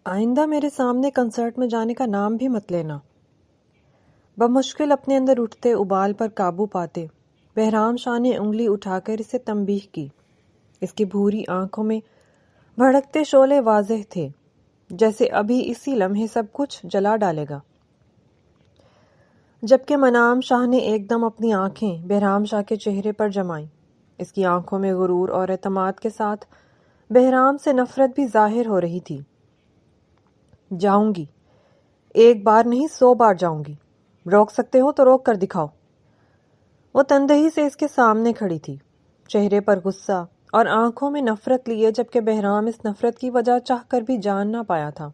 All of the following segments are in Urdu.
آئندہ میرے سامنے کنسرٹ میں جانے کا نام بھی مت لینا۔ بمشکل اپنے اندر اٹھتے ابال پر قابو پاتے بہرام شاہ نے انگلی اٹھا کر اسے تنبیہ کی۔ اس کی بھوری آنکھوں میں بھڑکتے شعلے واضح تھے، جیسے ابھی اسی لمحے سب کچھ جلا ڈالے گا۔ جبکہ منام شاہ نے ایک دم اپنی آنکھیں بہرام شاہ کے چہرے پر جمائیں۔ اس کی آنکھوں میں غرور اور اعتماد کے ساتھ بہرام سے نفرت بھی ظاہر ہو رہی تھی۔ جاؤں گی، ایک بار نہیں 100 بار جاؤں گی، روک سکتے ہو تو روک کر دکھاؤ۔ وہ تندہی سے اس کے سامنے کھڑی تھی، چہرے پر غصہ اور آنکھوں میں نفرت لیے، جبکہ بہرام اس نفرت کی وجہ چاہ کر بھی جان نہ پایا تھا۔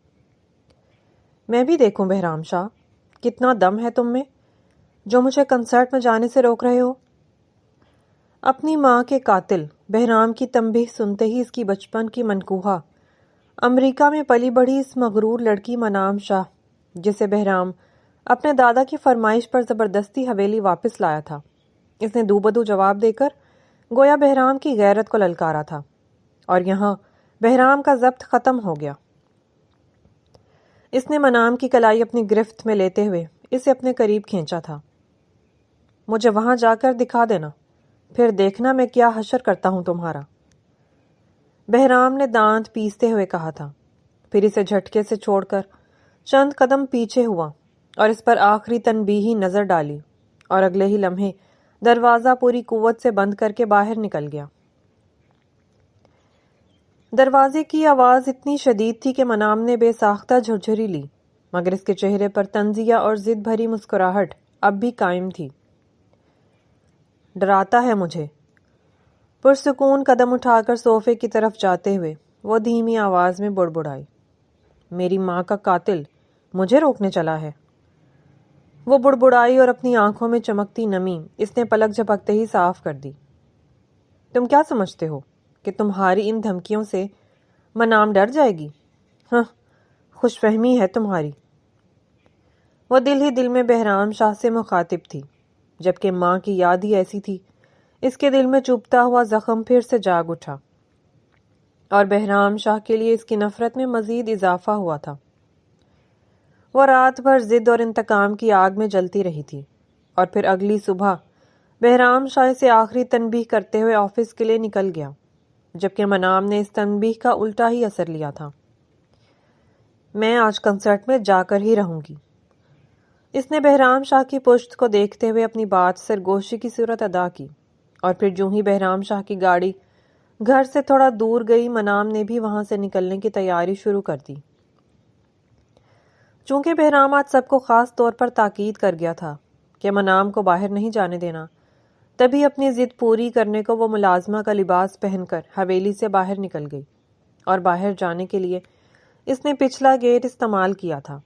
میں بھی دیکھوں بہرام شاہ، کتنا دم ہے تم میں جو مجھے کنسرٹ میں جانے سے روک رہے ہو۔ اپنی ماں کے قاتل بہرام کی تنبیہ سنتے ہی اس کی بچپن کی منکوہہ، امریکہ میں پلی بڑھی اس مغرور لڑکی منام شاہ، جسے بہرام اپنے دادا کی فرمائش پر زبردستی حویلی واپس لایا تھا، اس نے دو بدو جواب دے کر گویا بہرام کی غیرت کو للکارا تھا، اور یہاں بہرام کا ضبط ختم ہو گیا۔ اس نے منام کی کلائی اپنی گرفت میں لیتے ہوئے اسے اپنے قریب کھینچا تھا۔ مجھے وہاں جا کر دکھا دینا، پھر دیکھنا میں کیا حشر کرتا ہوں تمہارا، بہرام نے دانت پیستے ہوئے کہا تھا، پھر اسے جھٹکے سے چھوڑ کر چند قدم پیچھے ہوا اور اس پر آخری تنبیہی نظر ڈالی، اور اگلے ہی لمحے دروازہ پوری قوت سے بند کر کے باہر نکل گیا۔ دروازے کی آواز اتنی شدید تھی کہ منام نے بے ساختہ جھرجھری لی، مگر اس کے چہرے پر طنزیہ اور ضد بھری مسکراہٹ اب بھی قائم تھی۔ ڈراتا ہے مجھے؟ پرسکون قدم اٹھا کر صوفے کی طرف جاتے ہوئے وہ دھیمی آواز میں بڑبڑائی، میری ماں کا قاتل مجھے روکنے چلا ہے؟ وہ بڑبڑائی اور اپنی آنکھوں میں چمکتی نمی اس نے پلک جھپکتے ہی صاف کر دی۔ تم کیا سمجھتے ہو کہ تمہاری ان دھمکیوں سے منام ڈر جائے گی؟ ہاں، خوش فہمی ہے تمہاری۔ وہ دل ہی دل میں بہرام شاہ سے مخاطب تھی، جبکہ ماں کی یاد ہی ایسی تھی۔ اس کے دل میں چبھتا ہوا زخم پھر سے جاگ اٹھا، اور بہرام شاہ کے لیے اس کی نفرت میں مزید اضافہ ہوا تھا۔ وہ رات بھر ضد اور انتقام کی آگ میں جلتی رہی تھی، اور پھر اگلی صبح بہرام شاہ سے آخری تنبیہ کرتے ہوئے آفس کے لیے نکل گیا، جبکہ منام نے اس تنبیہ کا الٹا ہی اثر لیا تھا۔ میں آج کنسرٹ میں جا کر ہی رہوں گی۔ اس نے بہرام شاہ کی پشت کو دیکھتے ہوئے اپنی بات سرگوشی کی صورت ادا کی، اور پھر جو ہی بہرام شاہ کی گاڑی گھر سے تھوڑا دور گئی، منام نے بھی وہاں سے نکلنے کی تیاری شروع کر دی۔ چونکہ بہرام آج سب کو خاص طور پر تاکید کر گیا تھا کہ منام کو باہر نہیں جانے دینا، تبھی اپنی ضد پوری کرنے کو وہ ملازمہ کا لباس پہن کر حویلی سے باہر نکل گئی، اور باہر جانے کے لیے اس نے پچھلا گیٹ استعمال کیا تھا۔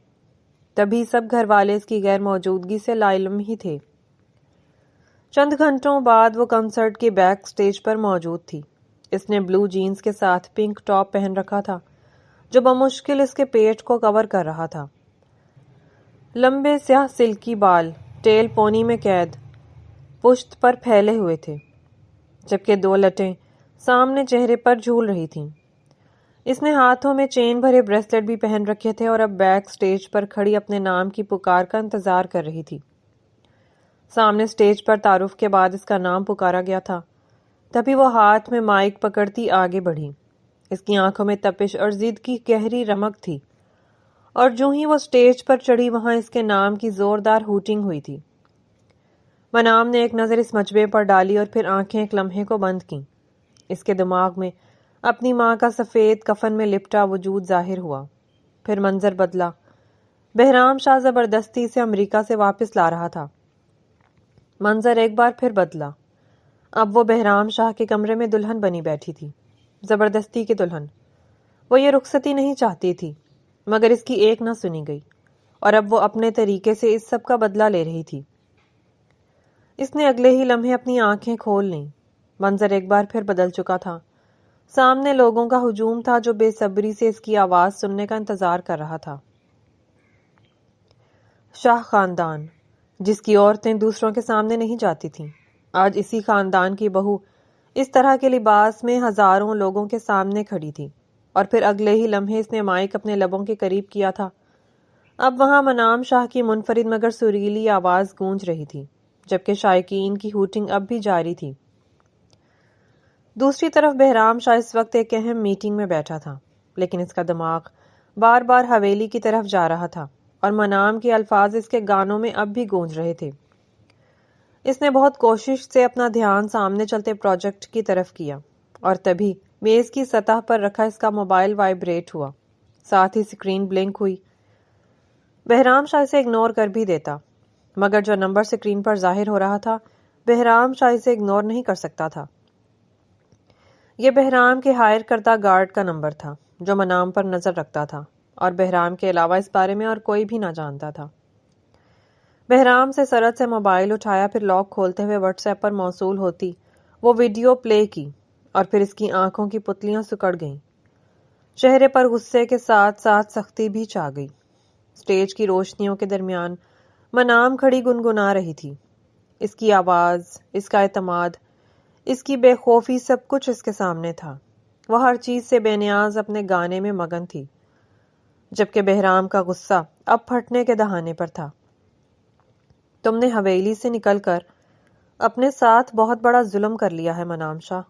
تبھی سب گھر والے اس کی غیر موجودگی سے لا علم ہی تھے۔ چند گھنٹوں بعد وہ کنسرٹ کے بیک سٹیج پر موجود تھی۔ اس نے بلو جینز کے ساتھ پنک ٹاپ پہن رکھا تھا، جو بمشکل اس کے پیٹ کو کور کر رہا تھا۔ لمبے سیاہ سلکی بال ٹیل پونی میں قید پشت پر پھیلے ہوئے تھے، جبکہ 2 لٹیں سامنے چہرے پر جھول رہی تھیں۔ اس نے ہاتھوں میں چین بھرے بریسلٹ بھی پہن رکھے تھے، اور اب بیک سٹیج پر کھڑی اپنے نام کی پکار کا انتظار کر رہی تھی۔ سامنے سٹیج پر تعارف کے بعد اس کا نام پکارا گیا تھا، تبھی وہ ہاتھ میں مائک پکڑتی آگے بڑھی۔ اس کی آنکھوں میں تپش اور ضد کی گہری رمق تھی، اور جو ہی وہ سٹیج پر چڑھی وہاں اس کے نام کی زوردار ہوٹنگ ہوئی تھی۔ منام نے ایک نظر اس مجمع پر ڈالی اور پھر آنکھیں ایک لمحے کو بند کیں۔ اس کے دماغ میں اپنی ماں کا سفید کفن میں لپٹا وجود ظاہر ہوا۔ پھر منظر بدلا۔ بہرام شاہ زبردستی سے امریکہ سے واپس لا رہا تھا۔ منظر ایک بار پھر بدلا۔ اب وہ بہرام شاہ کے کمرے میں دلہن بنی بیٹھی تھی، زبردستی کی دلہن۔ وہ یہ رخصتی نہیں چاہتی تھی، مگر اس کی ایک نہ سنی گئی، اور اب وہ اپنے طریقے سے اس سب کا بدلہ لے رہی تھی۔ اس نے اگلے ہی لمحے اپنی آنکھیں کھول لیں۔ منظر ایک بار پھر بدل چکا تھا۔ سامنے لوگوں کا ہجوم تھا جو بے صبری سے اس کی آواز سننے کا انتظار کر رہا تھا۔ شاہ خاندان، جس کی عورتیں دوسروں کے سامنے نہیں جاتی تھیں، آج اسی خاندان کی بہو اس طرح کے لباس میں ہزاروں لوگوں کے سامنے کھڑی تھی۔ اور پھر اگلے ہی لمحے اس نے مائک اپنے لبوں کے قریب کیا تھا۔ اب وہاں منام شاہ کی منفرد مگر سریلی آواز گونج رہی تھی، جبکہ شائقین کی ہوٹنگ اب بھی جاری تھی۔ دوسری طرف بہرام شاہ اس وقت ایک اہم میٹنگ میں بیٹھا تھا، لیکن اس کا دماغ بار بار حویلی کی طرف جا رہا تھا اور منام کے الفاظ اس کے گانوں میں اب بھی گونج رہے تھے۔ اس نے بہت کوشش سے اپنا دھیان سامنے چلتے پروجیکٹ کی طرف کیا، اور تبھی میز کی سطح پر رکھا اس کا موبائل وائبریٹ ہوا، ساتھ ہی سکرین بلنک ہوئی۔ بہرام شاہ اسے اگنور کر بھی دیتا، مگر جو نمبر سکرین پر ظاہر ہو رہا تھا بہرام شاہ اسے اگنور نہیں کر سکتا تھا۔ یہ بہرام کے ہائر کردہ گارڈ کا نمبر تھا جو منام پر نظر رکھتا تھا، اور بہرام کے علاوہ اس بارے میں اور کوئی بھی نہ جانتا تھا۔ بہرام سے سرد سے موبائل اٹھایا، پھر لاک کھولتے ہوئے واٹس ایپ پر موصول ہوتی وہ ویڈیو پلے کی، اور پھر اس کی آنکھوں کی پتلیاں سکڑ گئیں، چہرے پر غصے کے ساتھ ساتھ سختی بھی چھا گئی۔ سٹیج کی روشنیوں کے درمیان منام کھڑی گنگنا رہی تھی۔ اس کی آواز، اس کا اعتماد، اس کی بے خوفی، سب کچھ اس کے سامنے تھا۔ وہ ہر چیز سے بے نیاز اپنے گانے میں مگن تھی، جبکہ بہرام کا غصہ اب پھٹنے کے دہانے پر تھا۔ تم نے حویلی سے نکل کر اپنے ساتھ بہت بڑا ظلم کر لیا ہے منام شاہ۔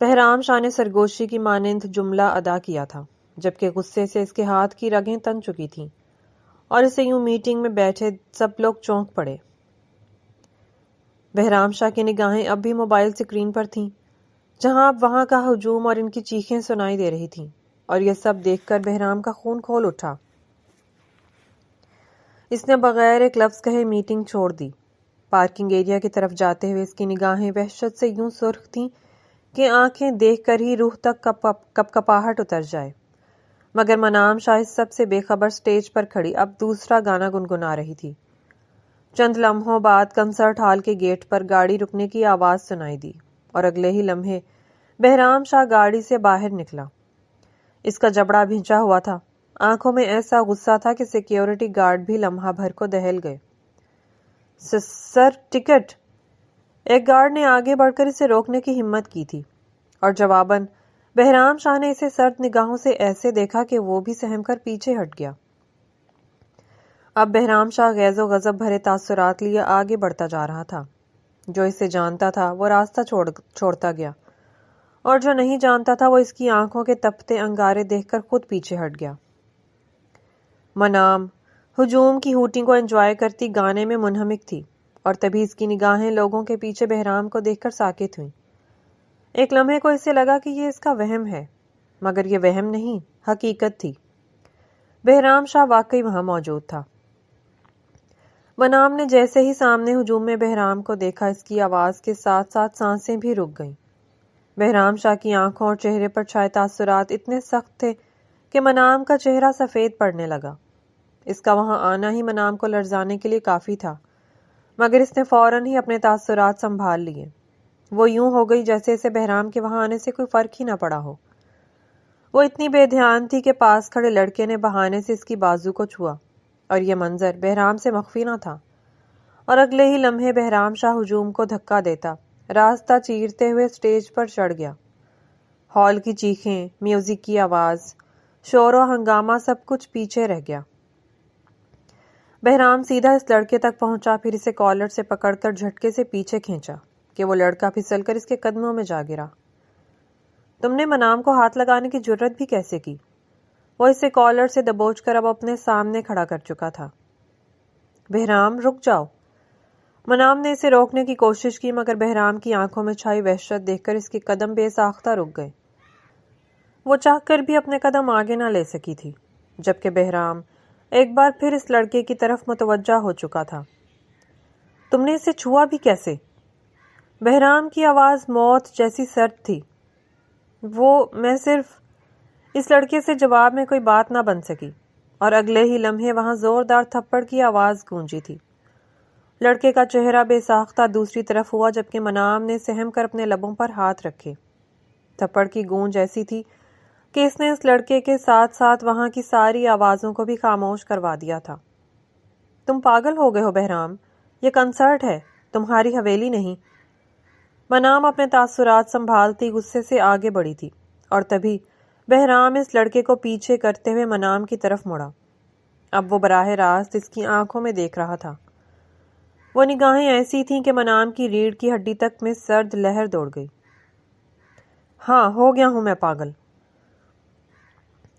بہرام شاہ نے سرگوشی کی مانند جملہ ادا کیا تھا، جبکہ غصے سے اس کے ہاتھ کی رگیں تن چکی تھیں، اور اسے یوں میٹنگ میں بیٹھے سب لوگ چونک پڑے۔ بہرام شاہ کی نگاہیں اب بھی موبائل سکرین پر تھیں، جہاں اب وہاں کا ہجوم اور ان کی چیخیں سنائی دے رہی تھیں، اور یہ سب دیکھ کر بہرام کا خون کھول اٹھا۔ اس نے بغیر ایک لفظ کہے میٹنگ چھوڑ دی۔ پارکنگ ایریا کی طرف جاتے ہوئے اس کی نگاہیں وحشت سے یوں سرخ تھیں کہ آنکھیں دیکھ کر ہی روح تک کپکپاہٹ اتر جائے۔ مگر منام شاہ اس سب سے بے خبر سٹیج پر کھڑی اب دوسرا گانا گنگنا رہی تھی۔ چند لمحوں بعد کنسرٹ ہال کے گیٹ پر گاڑی رکنے کی آواز سنائی دی، اور اگلے ہی لمحے بہرام شاہ گاڑی سے باہر نکلا۔ اس کا جبڑا بھینچا ہوا تھا، آنکھوں میں ایسا غصہ تھا کہ سیکیورٹی گارڈ بھی لمحہ بھر کو دہل گئے۔ سر ٹکٹ! ایک گارڈ نے آگے بڑھ کر اسے روکنے کی ہمت کی تھی، اور جواباً بہرام شاہ نے اسے سرد نگاہوں سے ایسے دیکھا کہ وہ بھی سہم کر پیچھے ہٹ گیا۔ اب بہرام شاہ غیظ و غضب بھرے تاثرات لیے آگے بڑھتا جا رہا تھا۔ جو اسے جانتا تھا وہ راستہ چھوڑتا گیا، اور جو نہیں جانتا تھا وہ اس کی آنکھوں کے تپتے انگارے دیکھ کر خود پیچھے ہٹ گیا۔ منام ہجوم کی ہوٹنگ کو انجوائے کرتی گانے میں منہمک تھی، اور تبھی اس کی نگاہیں لوگوں کے پیچھے بہرام کو دیکھ کر ساکت ہوئیں۔ ایک لمحے کو اسے لگا کہ یہ اس کا وہم ہے، مگر یہ وہم نہیں، حقیقت تھی۔ بہرام شاہ واقعی وہاں موجود تھا۔ منام نے جیسے ہی سامنے ہجوم میں بہرام کو دیکھا، اس کی آواز کے ساتھ ساتھ سانسیں بھی رک گئیں۔ بہرام شاہ کی آنکھوں اور چہرے پر چھائے تاثرات اتنے سخت تھے کہ منام کا چہرہ سفید پڑنے لگا۔ اس کا وہاں آنا ہی منام کو لرزانے کے لیے کافی تھا، مگر اس نے فوراً ہی اپنے تاثرات سنبھال لیے۔ وہ یوں ہو گئی جیسے اسے بہرام کے وہاں آنے سے کوئی فرق ہی نہ پڑا ہو۔ وہ اتنی بے دھیان تھی کہ پاس کھڑے لڑکے نے بہانے سے اس کی بازو کو چھوا، اور یہ منظر بہرام سے مخفی نہ تھا، اور اگلے ہی لمحے بہرام شاہ ہجوم کو دھکا دیتا راستہ چیرتے ہوئے سٹیج پر چڑھ گیا۔ ہال کی چیخیں، میوزک کی آواز، شور و ہنگامہ، سب کچھ پیچھے رہ گیا۔ بہرام سیدھا اس لڑکے تک پہنچا، پھر اسے کالر سے پکڑ کر جھٹکے سے پیچھے کھینچا کہ وہ لڑکا پھسل کر اس کے قدموں میں جا گرا۔ تم نے منام کو ہاتھ لگانے کی جرت بھی کیسے کی؟ وہ اسے کالر سے دبوچ کر اب اپنے سامنے کھڑا کر چکا تھا۔ بہرام رک جاؤ! منام نے اسے روکنے کی کوشش کی، مگر بہرام کی آنکھوں میں چھائی وحشت دیکھ کر اس کے قدم بے ساختہ رک گئے۔ وہ چاہ کر بھی اپنے قدم آگے نہ لے سکی تھی، جبکہ بہرام ایک بار پھر اس لڑکے کی طرف متوجہ ہو چکا تھا۔ تم نے اسے چھوا بھی کیسے؟ بہرام کی آواز موت جیسی سرد تھی۔ میں صرف… اس لڑکے سے جواب میں کوئی بات نہ بن سکی، اور اگلے ہی لمحے وہاں زوردار تھپڑ کی آواز گونجی تھی۔ لڑکے کا چہرہ بے ساختہ دوسری طرف ہوا، جبکہ منام نے سہم کر اپنے لبوں پر ہاتھ رکھے۔ تھپڑ کی گونج ایسی تھی کہ اس نے اس لڑکے کے ساتھ ساتھ وہاں کی ساری آوازوں کو بھی خاموش کروا دیا تھا۔ تم پاگل ہو گئے ہو بہرام، یہ کنسرٹ ہے، تمہاری حویلی نہیں۔ منام اپنے تاثرات سنبھالتی غصے سے آگے بڑھی تھی، اور تبھی بہرام اس لڑکے کو پیچھے کرتے ہوئے منام کی طرف مڑا۔ اب وہ براہ راست اس کی آنکھوں میں دیکھ رہا تھا۔ وہ نگاہیں ایسی تھیں کہ منام کی ریڑھ کی ہڈی تک میں سرد لہر دوڑ گئی۔ ہاں، ہو گیا ہوں میں پاگل۔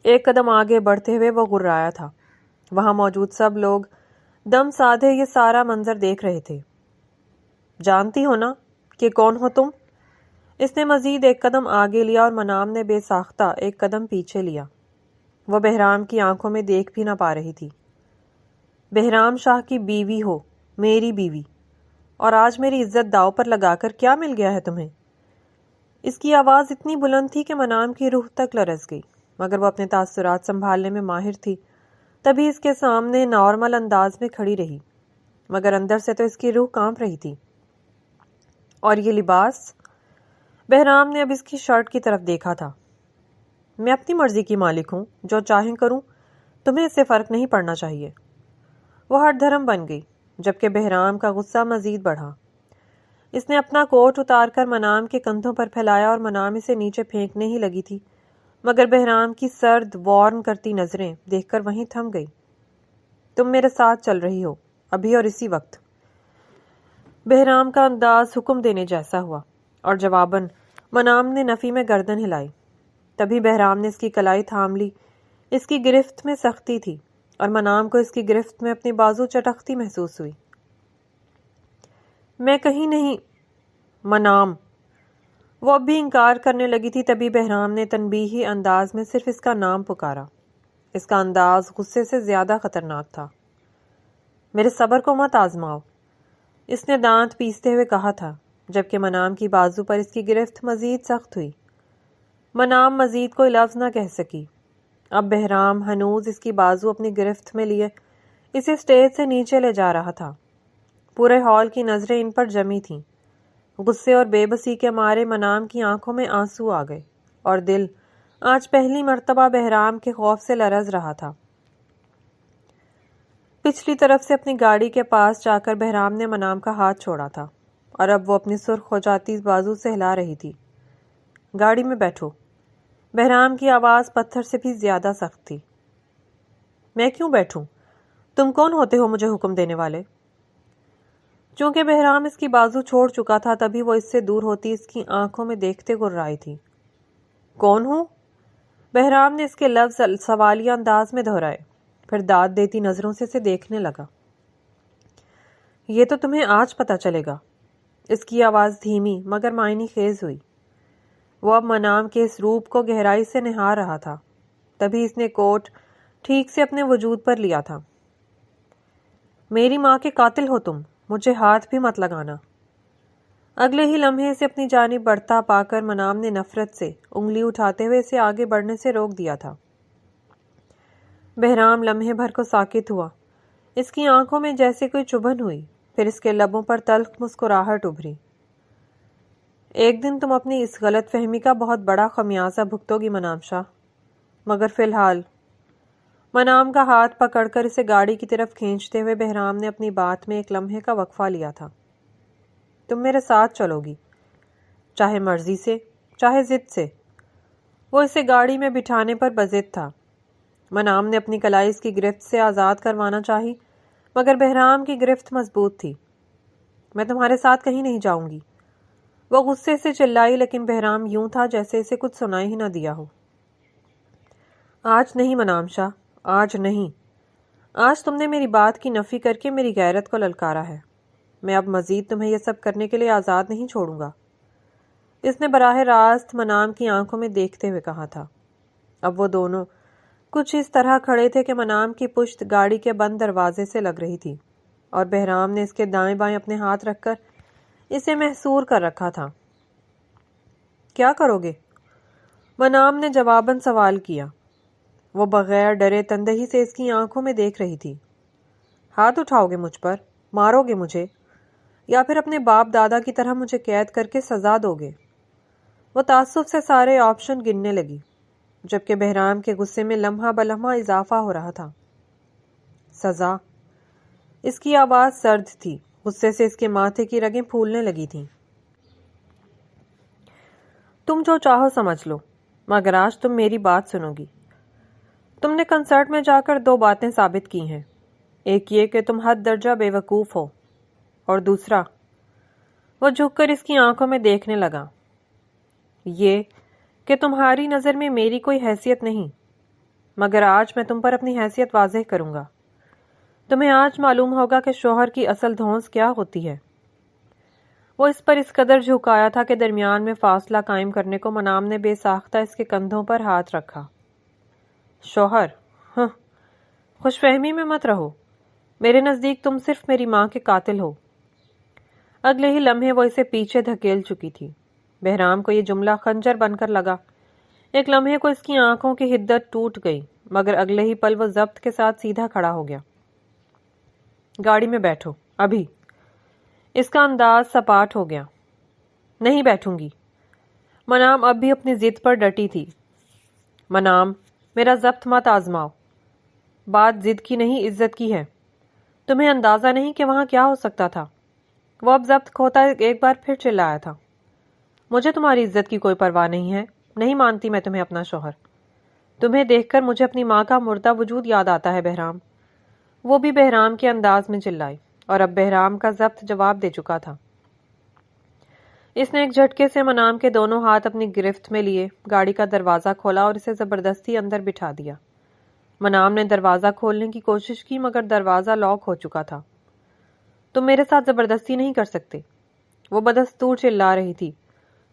ایک قدم آگے بڑھتے ہوئے وہ گررایا تھا۔ وہاں موجود سب لوگ دم سادھے یہ سارا منظر دیکھ رہے تھے۔ جانتی ہو نا کہ کون ہو تم؟ اس نے مزید ایک قدم آگے لیا اور منام نے بے ساختہ ایک قدم پیچھے لیا۔ وہ بہرام کی آنکھوں میں دیکھ بھی نہ پا رہی تھی۔ بہرام شاہ کی بیوی ہو، میری بیوی، اور آج میری عزت داؤ پر لگا کر کیا مل گیا ہے تمہیں؟ اس کی آواز اتنی بلند تھی کہ منام کی روح تک لرز گئی، مگر وہ اپنے تاثرات سنبھالنے میں ماہر تھی۔ تبھی اس کے سامنے نارمل انداز میں کھڑی رہی، مگر اندر سے تو اس کی روح کانپ رہی تھی۔ اور یہ لباس؟ بہرام نے اب اس کی شرٹ کی طرف دیکھا تھا۔ میں اپنی مرضی کی مالک ہوں، جو چاہیں کروں، تمہیں اس سے فرق نہیں پڑنا چاہیے۔ وہ ہٹ دھرم بن گئی، جبکہ بہرام کا غصہ مزید بڑھا۔ اس نے اپنا کوٹ اتار کر منام کے کندھوں پر پھیلایا اور منام اسے نیچے پھینکنے ہی لگی تھی، مگر بہرام کی سرد وارن کرتی نظریں دیکھ کر وہیں تھم گئی۔ تم میرے ساتھ چل رہی ہو، ابھی اور اسی وقت۔ بہرام کا انداز حکم دینے جیسا ہوا، اور جواباً منام نے نفی میں گردن ہلائی۔ تبھی بہرام نے اس کی کلائی تھام لی۔ اس کی گرفت میں سختی تھی، اور منام کو اس کی گرفت میں اپنی بازو چٹکتی محسوس ہوئی۔ میں کہیں نہیں، منام۔ وہ اب بھی انکار کرنے لگی تھی، تبھی بہرام نے تنبیہی انداز میں صرف اس کا نام پکارا۔ اس کا انداز غصے سے زیادہ خطرناک تھا۔ میرے صبر کو مت آزماؤ، اس نے دانت پیستے ہوئے کہا تھا، جبکہ منام کی بازو پر اس کی گرفت مزید سخت ہوئی۔ منام مزید کوئی لفظ نہ کہہ سکی۔ اب بہرام ہنوز اس کی بازو اپنی گرفت میں لیے اسے اسٹیج سے نیچے لے جا رہا تھا۔ پورے ہال کی نظریں ان پر جمی تھیں۔ غصے اور بے بسی کے مارے منام کی آنکھوں میں آنسو آ گئے، اور دل آج پہلی مرتبہ بہرام کے خوف سے لرز رہا تھا۔ پچھلی طرف سے اپنی گاڑی کے پاس جا کر بہرام نے منام کا ہاتھ چھوڑا تھا، اور اب وہ اپنی سرخ ہو جاتی بازو سے ہلا رہی تھی۔ گاڑی میں بیٹھو۔ بہرام کی آواز پتھر سے بھی زیادہ سخت تھی۔ میں کیوں بیٹھوں؟ تم کون ہوتے ہو مجھے حکم دینے والے؟ چونکہ بہرام اس کی بازو چھوڑ چکا تھا، تبھی وہ اس سے دور ہوتی اس کی آنکھوں میں دیکھتے گررائی تھی۔ کون ہوں؟ بہرام نے اس کے لفظ سوالیہ انداز میں دہرائے، پھر داد دیتی نظروں سے اسے دیکھنے لگا۔ یہ تو تمہیں آج پتہ چلے گا۔ اس کی آواز دھیمی مگر معنی خیز ہوئی۔ وہ اب منام کے اس روپ کو گہرائی سے نہار رہا تھا۔ تبھی اس نے کوٹ ٹھیک سے اپنے وجود پر لیا تھا۔ میری ماں کے قاتل ہو تم، مجھے ہاتھ بھی مت لگانا۔ اگلے ہی لمحے سے اپنی جانب بڑھتا پا کر منام نے نفرت سے انگلی اٹھاتے ہوئے اسے آگے بڑھنے سے روک دیا تھا۔ بہرام لمحے بھر کو ساکت ہوا۔ اس کی آنکھوں میں جیسے کوئی چبھن ہوئی، پھر اس کے لبوں پر تلخ مسکراہٹ ابھری۔ ایک دن تم اپنی اس غلط فہمی کا بہت بڑا خمیازہ بھگتو گی منام شاہ، مگر فی الحال۔ منام کا ہاتھ پکڑ کر اسے گاڑی کی طرف کھینچتے ہوئے بہرام نے اپنی بات میں ایک لمحے کا وقفہ لیا تھا۔ تم میرے ساتھ چلو گی، چاہے مرضی سے، چاہے ضد سے۔ وہ اسے گاڑی میں بٹھانے پر بضد تھا۔ منام نے اپنی کلائی اس کی گرفت سے آزاد کروانا چاہی، مگر بہرام کی گرفت مضبوط تھی۔ میں تمہارے ساتھ کہیں نہیں جاؤں گی، وہ غصے سے چلائی، لیکن بہرام یوں تھا جیسے اسے کچھ سنائی ہی نہ دیا ہو۔ آج نہیں منام شاہ، آج نہیں۔ آج تم نے میری بات کی نفی کر کے میری غیرت کو للکارا ہے۔ میں اب مزید تمہیں یہ سب کرنے کے لیے آزاد نہیں چھوڑوں گا، اس نے براہ راست منام کی آنکھوں میں دیکھتے ہوئے کہا تھا۔ اب وہ دونوں کچھ اس طرح کھڑے تھے کہ منام کی پشت گاڑی کے بند دروازے سے لگ رہی تھی، اور بہرام نے اس کے دائیں بائیں اپنے ہاتھ رکھ کر اسے محصور کر رکھا تھا۔ کیا کرو گے؟ منام نے جواباً سوال کیا۔ وہ بغیر ڈرے تندہی سے اس کی آنکھوں میں دیکھ رہی تھی۔ ہاتھ اٹھاؤ گے مجھ پر؟ مارو گے مجھے؟ یا پھر اپنے باپ دادا کی طرح مجھے قید کر کے سزا دو گے؟ وہ تعصب سے سارے آپشن گننے لگی، جبکہ بہرام کے غصے میں لمحہ بلمحہ اضافہ ہو رہا تھا۔ سزا؟ اس کی آواز سرد تھی، غصے سے اس کے ماتھے کی رگیں پھولنے لگی تھیں۔ تم جو چاہو سمجھ لو، مگر آج تم میری بات سنو گی۔ تم نے کنسرٹ میں جا کر 2 باتیں ثابت کی ہیں، ایک یہ کہ تم حد درجہ بے وقوف ہو، اور دوسرا، وہ جھک کر اس کی آنکھوں میں دیکھنے لگا، یہ کہ تمہاری نظر میں میری کوئی حیثیت نہیں، مگر آج میں تم پر اپنی حیثیت واضح کروں گا۔ تمہیں آج معلوم ہوگا کہ شوہر کی اصل دھونس کیا ہوتی ہے۔ وہ اس پر اس قدر جھکایا تھا کہ درمیان میں فاصلہ قائم کرنے کو منام نے بے ساختہ اس کے کندھوں پر ہاتھ رکھا۔ شوہر، ہاں، خوش فہمی میں مت رہو، میرے نزدیک تم صرف میری ماں کے قاتل ہو۔ اگلے ہی لمحے وہ اسے پیچھے دھکیل چکی تھی۔ بہرام کو یہ جملہ خنجر بن کر لگا۔ ایک لمحے کو اس کی آنکھوں کی حدت ٹوٹ گئی، مگر اگلے ہی پل وہ ضبط کے ساتھ سیدھا کھڑا ہو گیا۔ گاڑی میں بیٹھو، ابھی۔ اس کا انداز سپاٹ ہو گیا۔ نہیں بیٹھوں گی۔ منام اب بھی اپنی ضد پر ڈٹی تھی۔ منام، میرا ضبط مت آزماؤ، بات ضد کی نہیں عزت کی ہے۔ تمہیں اندازہ نہیں کہ وہاں کیا ہو سکتا تھا۔ وہ اب ضبط کھوتا ایک بار پھر چلایا تھا۔ مجھے تمہاری عزت کی کوئی پرواہ نہیں ہے، نہیں مانتی میں تمہیں اپنا شوہر۔ تمہیں دیکھ کر مجھے اپنی ماں کا مردہ وجود یاد آتا ہے بہرام۔ وہ بھی بہرام کے انداز میں چلائی، اور اب بہرام کا ضبط جواب دے چکا تھا۔ اس نے ایک جھٹکے سے منام کے دونوں ہاتھ اپنی گرفت میں لیے گاڑی کا دروازہ کھولا اور اسے زبردستی اندر بٹھا دیا۔ منام نے دروازہ کھولنے کی کوشش کی، مگر دروازہ لاک ہو چکا تھا۔ تم میرے ساتھ زبردستی نہیں کر سکتے، وہ بدستور چلا رہی تھی۔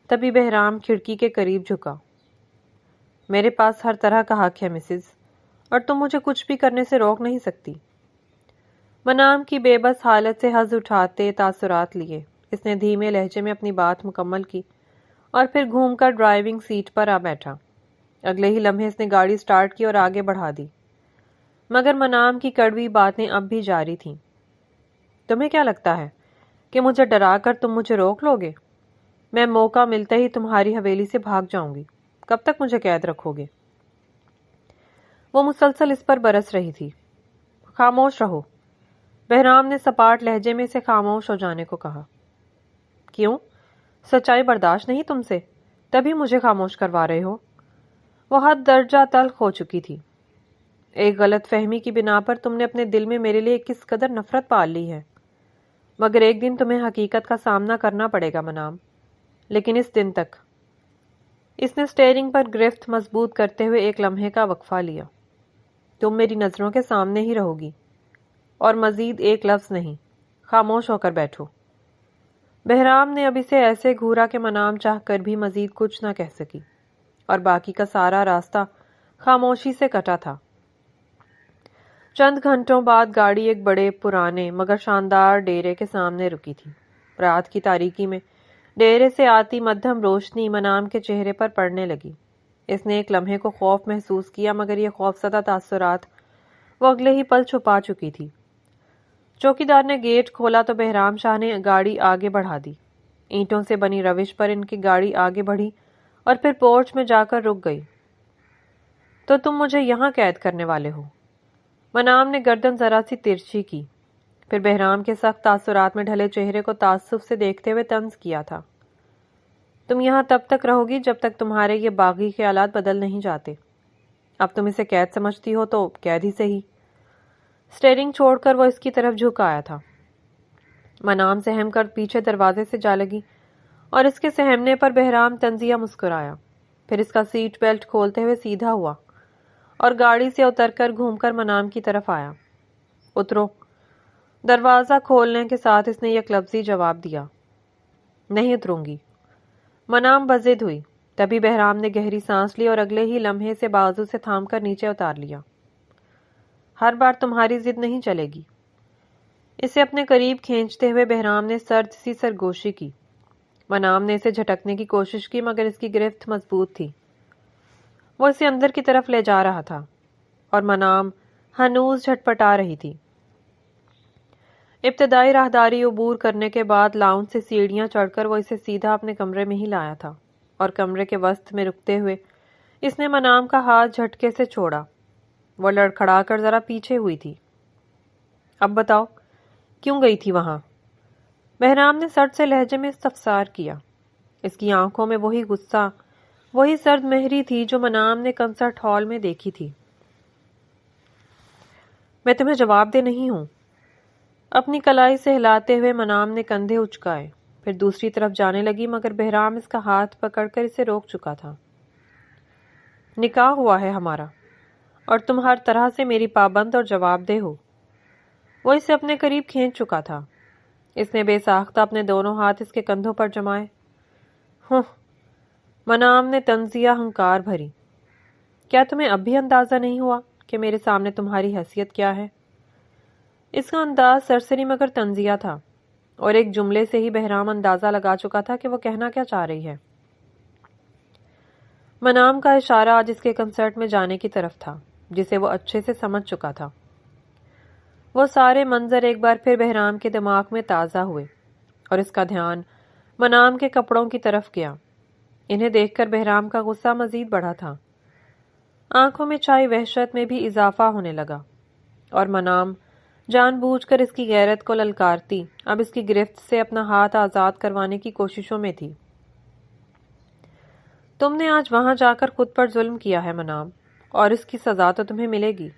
تبھی بہرام کھڑکی کے قریب جھکا۔ میرے پاس ہر طرح کا حق ہے مسز، اور تم مجھے کچھ بھی کرنے سے روک نہیں سکتی۔ منام کی بے بس حالت سے حظ اٹھاتے تاثرات لیے اس نے دھیمے لہجے میں اپنی بات مکمل کی اور پھر گھوم کر ڈرائیونگ سیٹ پر آ بیٹھا۔ اگلے ہی لمحے اس نے گاڑی سٹارٹ کی اور آگے بڑھا دی، مگر منام کی کڑوی باتیں اب بھی جاری تھیں۔ تمہیں کیا لگتا ہے کہ مجھے ڈرا کر تم مجھے روک لو گے؟ میں موقع ملتے ہی تمہاری حویلی سے بھاگ جاؤں گی۔ کب تک مجھے قید رکھو گے؟ وہ مسلسل اس پر برس رہی تھی۔ خاموش رہو، بہرام نے سپاٹ لہجے میں اسے خاموش ہو جانے کو کہا۔ کیوں؟ سچائی برداشت نہیں تم سے، تبھی مجھے خاموش کروا رہے ہو؟ وہ حد درجہ تلخ ہو چکی تھی۔ ایک غلط فہمی کی بنا پر تم نے اپنے دل میں میرے لیے کس قدر نفرت پال لی ہے، مگر ایک دن تمہیں حقیقت کا سامنا کرنا پڑے گا منام، لیکن اس دن تک۔ اس نے سٹیئرنگ پر گرفت مضبوط کرتے ہوئے ایک لمحے کا وقفہ لیا۔ تم میری نظروں کے سامنے ہی رہو گی، اور مزید ایک لفظ نہیں۔ خاموش ہو کر بیٹھو۔ بہرام نے اب اسے ایسے گھورا کہ منام چاہ کر بھی مزید کچھ نہ کہہ سکی، اور باقی کا سارا راستہ خاموشی سے کٹا تھا۔ چند گھنٹوں بعد گاڑی ایک بڑے پرانے مگر شاندار ڈیرے کے سامنے رکی تھی۔ رات کی تاریکی میں ڈیرے سے آتی مدھم روشنی منام کے چہرے پر پڑنے لگی۔ اس نے ایک لمحے کو خوف محسوس کیا، مگر یہ خوفزدہ تاثرات وہ اگلے ہی پل چھپا چکی تھی۔ چوکیدار نے گیٹ کھولا تو بہرام شاہ نے گاڑی آگے بڑھا دی۔ اینٹوں سے بنی روش پر ان کی گاڑی آگے بڑھی اور پھر پورچ میں جا کر رک گئی۔ تو تم مجھے یہاں قید کرنے والے ہو؟ منام نے گردن ذرا سی ترچھی کی، پھر بہرام کے سخت تاثرات میں ڈھلے چہرے کو تعصب سے دیکھتے ہوئے طنز کیا تھا۔ تم یہاں تب تک رہو گی جب تک تمہارے یہ باغی خیالات بدل نہیں جاتے۔ اب تم اسے قید سمجھتی ہو تو قید ہی صحیح۔ سٹیئرنگ چھوڑ کر وہ اس کی طرف جھک آیا تھا۔ منام سہم کر پیچھے دروازے سے جا لگی، اور اس کے سہمنے پر بہرام طنزیہ مسکرایا، پھر اس کا سیٹ بیلٹ کھولتے ہوئے سیدھا ہوا اور گاڑی سے اتر کر گھوم کر منام کی طرف آیا۔ اترو۔ دروازہ کھولنے کے ساتھ اس نے یک لفظی جواب دیا۔ نہیں اتروں گی۔ منام بضد ہوئی، تبھی بہرام نے گہری سانس لی اور اگلے ہی لمحے سے بازو سے تھام کر نیچے اتار لیا۔ ہر بار تمہاری ضد نہیں چلے گی۔ اسے اپنے قریب کھینچتے ہوئے بہرام نے سرد سی سرگوشی کی۔ منام نے اسے جھٹکنے کی کوشش کی، مگر اس کی گرفت مضبوط تھی۔ وہ اسے اندر کی طرف لے جا رہا تھا، اور منام ہنوز جھٹپٹا رہی تھی۔ ابتدائی راہداری عبور کرنے کے بعد لاؤنج سے سیڑھیاں چڑھ کر وہ اسے سیدھا اپنے کمرے میں ہی لایا تھا، اور کمرے کے وسط میں رکتے ہوئے اس نے منام کا ہاتھ جھٹکے سے چھوڑا۔ وہ لڑکھڑا کر ذرا پیچھے ہوئی تھی۔ اب بتاؤ، کیوں گئی تھی وہاں؟ بہرام نے سرد سے لہجے میں استفسار کیا۔ اس کی آنکھوں میں وہی غصہ وہی سرد مہری تھی جو منام نے کنسرٹ ہال میں دیکھی تھی۔ میں تمہیں جواب دہ نہیں ہوں۔ اپنی کلائی سے ہلاتے ہوئے منام نے کندھے اچکائے، پھر دوسری طرف جانے لگی، مگر بہرام اس کا ہاتھ پکڑ کر اسے روک چکا تھا۔ نکاح ہوا ہے ہمارا، اور تم ہر طرح سے میری پابند اور جواب دہ ہو۔ وہ اسے اپنے قریب کھینچ چکا تھا۔ اس نے بے ساختہ اپنے دونوں ہاتھ اس کے کندھوں پر جمائے۔ منام نے طنزیہ ہنکار بھری، کیا تمہیں اب بھی اندازہ نہیں ہوا کہ میرے سامنے تمہاری حیثیت کیا ہے؟ اس کا انداز سرسری مگر طنزیہ تھا، اور ایک جملے سے ہی بہرام اندازہ لگا چکا تھا کہ وہ کہنا کیا چاہ رہی ہے۔ منام کا اشارہ آج اس کے کنسرٹ میں جانے کی طرف تھا، جسے وہ اچھے سے سمجھ چکا تھا۔ وہ سارے منظر ایک بار پھر بہرام کے دماغ میں تازہ ہوئے، اور اس کا دھیان منام کے کپڑوں کی طرف گیا۔ انہیں دیکھ کر بہرام کا غصہ مزید بڑھا تھا۔ آنکھوں میں چھائی وحشت میں بھی اضافہ ہونے لگا، اور منام جان بوجھ کر اس کی غیرت کو للکارتی اب اس کی گرفت سے اپنا ہاتھ آزاد کروانے کی کوششوں میں تھی۔ تم نے آج وہاں جا کر خود پر ظلم کیا ہے منام، اور اس کی سزا تو تمہیں ملے گی،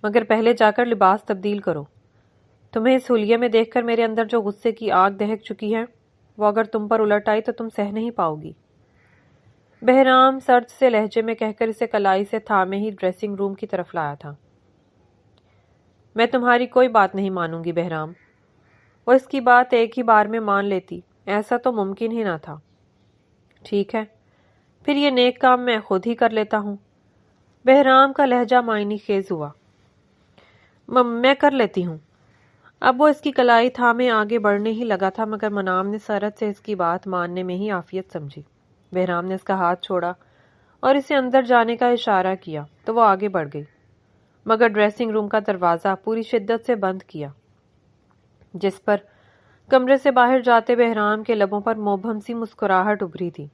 مگر پہلے جا کر لباس تبدیل کرو۔ تمہیں اس حلیے میں دیکھ کر میرے اندر جو غصے کی آگ دہک چکی ہے، وہ اگر تم پر الٹ آئی تو تم سہ نہیں پاؤ گی۔ بہرام سرد سے لہجے میں کہہ کر اسے کلائی سے تھامے ہی ڈریسنگ روم کی طرف لایا تھا۔ میں تمہاری کوئی بات نہیں مانوں گی بہرام۔ وہ اس کی بات ایک ہی بار میں مان لیتی، ایسا تو ممکن ہی نہ تھا۔ ٹھیک ہے، پھر یہ نیک کام میں خود ہی کر لیتا ہوں۔ بہرام کا لہجہ معنی خیز ہوا۔ میں کر لیتی ہوں۔ اب وہ اس کی کلائی تھامے آگے بڑھنے ہی لگا تھا، مگر منام نے سرد سے اس کی بات ماننے میں ہی عافیت سمجھی۔ بہرام نے اس کا ہاتھ چھوڑا اور اسے اندر جانے کا اشارہ کیا تو وہ آگے بڑھ گئی، مگر ڈریسنگ روم کا دروازہ پوری شدت سے بند کیا، جس پر کمرے سے باہر جاتے بہرام کے لبوں پر مبہم سی مسکراہٹ ابھری تھی۔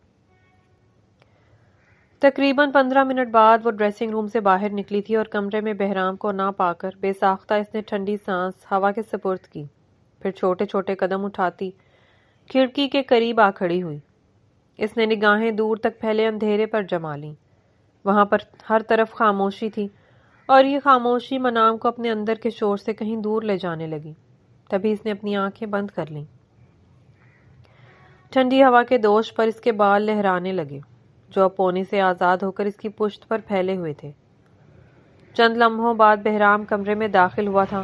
تقریباً 15 منٹ بعد وہ ڈریسنگ روم سے باہر نکلی تھی، اور کمرے میں بہرام کو نہ پا کر بے ساختہ اس نے ٹھنڈی سانس ہوا کے سپرد کی، پھر چھوٹے چھوٹے قدم اٹھاتی کھڑکی کے قریب آ کھڑی ہوئی۔ اس نے نگاہیں دور تک پھیلے اندھیرے پر جما لیں۔ وہاں پر ہر طرف خاموشی تھی، اور یہ خاموشی منام کو اپنے اندر کے شور سے کہیں دور لے جانے لگی۔ تبھی اس نے اپنی آنکھیں بند کر لیں۔ ٹھنڈی ہوا کے دوش پر اس کے بال لہرانے لگے، جو اب پونی سے آزاد ہو کر اس کی پشت پر پھیلے ہوئے تھے۔ چند لمحوں بعد بہرام کمرے میں داخل ہوا تھا۔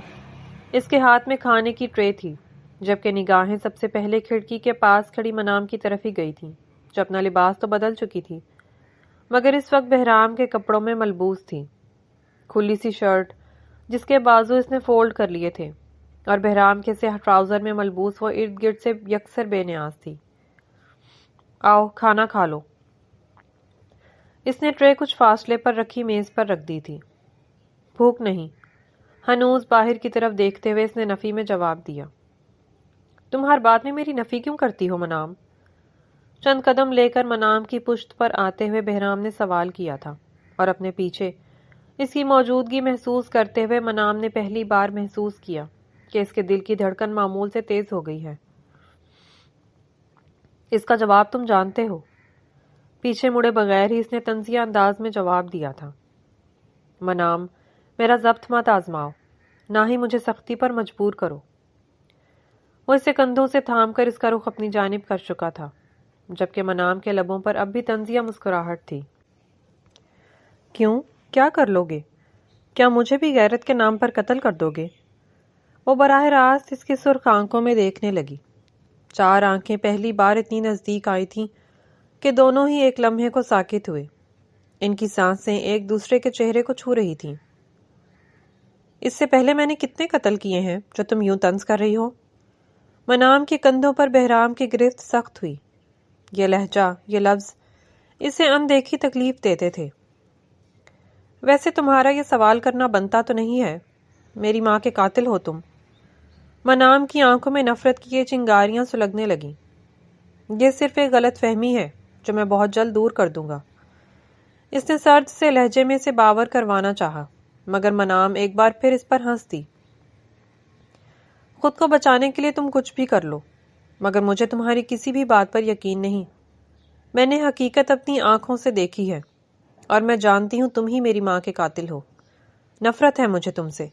اس کے ہاتھ میں کھانے کی ٹرے تھی، جبکہ نگاہیں سب سے پہلے کھڑکی کے پاس کھڑی منام کی طرف ہی گئی تھیں، جو اپنا لباس تو بدل چکی تھی، مگر اس وقت بہرام کے کپڑوں میں ملبوس تھی۔ کھلی سی شرٹ جس کے بازو اس نے فولڈ کر لیے تھے، اور بہرام کے سیاہ ٹراؤزر میں ملبوس وہ ارد گرد سے یکسر بے نیاز تھی۔ آؤ کھانا کھا لو۔ اس نے ٹرے کچھ فاصلے پر رکھی میز پر رکھ دی تھی۔ بھوک نہیں، ہنوز باہر کی طرف دیکھتے ہوئے اس نے نفی میں جواب دیا۔ تم ہر بات میں میری نفی کیوں کرتی ہو منام؟ چند قدم لے کر منام کی پشت پر آتے ہوئے بہرام نے سوال کیا تھا، اور اپنے پیچھے اس کی موجودگی محسوس کرتے ہوئے منام نے پہلی بار محسوس کیا کہ اس کے دل کی دھڑکن معمول سے تیز ہو گئی ہے۔ اس کا جواب تم جانتے ہو۔ پیچھے مڑے بغیر ہی اس نے طنزیہ انداز میں جواب دیا تھا۔ منام، میرا ضبط مت آزماؤ، نہ ہی مجھے سختی پر مجبور کرو۔ وہ اسے کندھوں سے تھام کر اس کا رخ اپنی جانب کر چکا تھا، جبکہ منام کے لبوں پر اب بھی طنزیہ مسکراہٹ تھی۔ کیوں؟ کیا کر لو گے؟ کیا مجھے بھی غیرت کے نام پر قتل کر دو گے؟ وہ براہ راست اس کی سرخ آنکھوں میں دیکھنے لگی۔ چار آنکھیں پہلی بار اتنی نزدیک آئی تھیں کہ دونوں ہی ایک لمحے کو ساکت ہوئے۔ ان کی سانسیں ایک دوسرے کے چہرے کو چھو رہی تھیں۔ اس سے پہلے میں نے کتنے قتل کیے ہیں جو تم یوں طنز کر رہی ہو؟ منام کے کندھوں پر بہرام کی گرفت سخت ہوئی۔ یہ لہجہ، یہ لفظ اسے اندیکھی تکلیف دیتے تھے۔ ویسے تمہارا یہ سوال کرنا بنتا تو نہیں ہے، میری ماں کے قاتل ہو تم۔ منام کی آنکھوں میں نفرت کی یہ چنگاریاں سلگنے لگیں۔ یہ صرف ایک غلط فہمی ہے جو میں بہت جلد دور کر دوں گا۔ اس نے سرد سے لہجے میں سے باور کروانا چاہا، مگر منام ایک بار پھر اس پر ہنس دی۔ خود کو بچانے کے لیے تم کچھ بھی کر لو، مگر مجھے تمہاری کسی بھی بات پر یقین نہیں۔ میں نے حقیقت اپنی آنکھوں سے دیکھی ہے اور میں جانتی ہوں تم ہی میری ماں کے قاتل ہو۔ نفرت ہے مجھے تم سے۔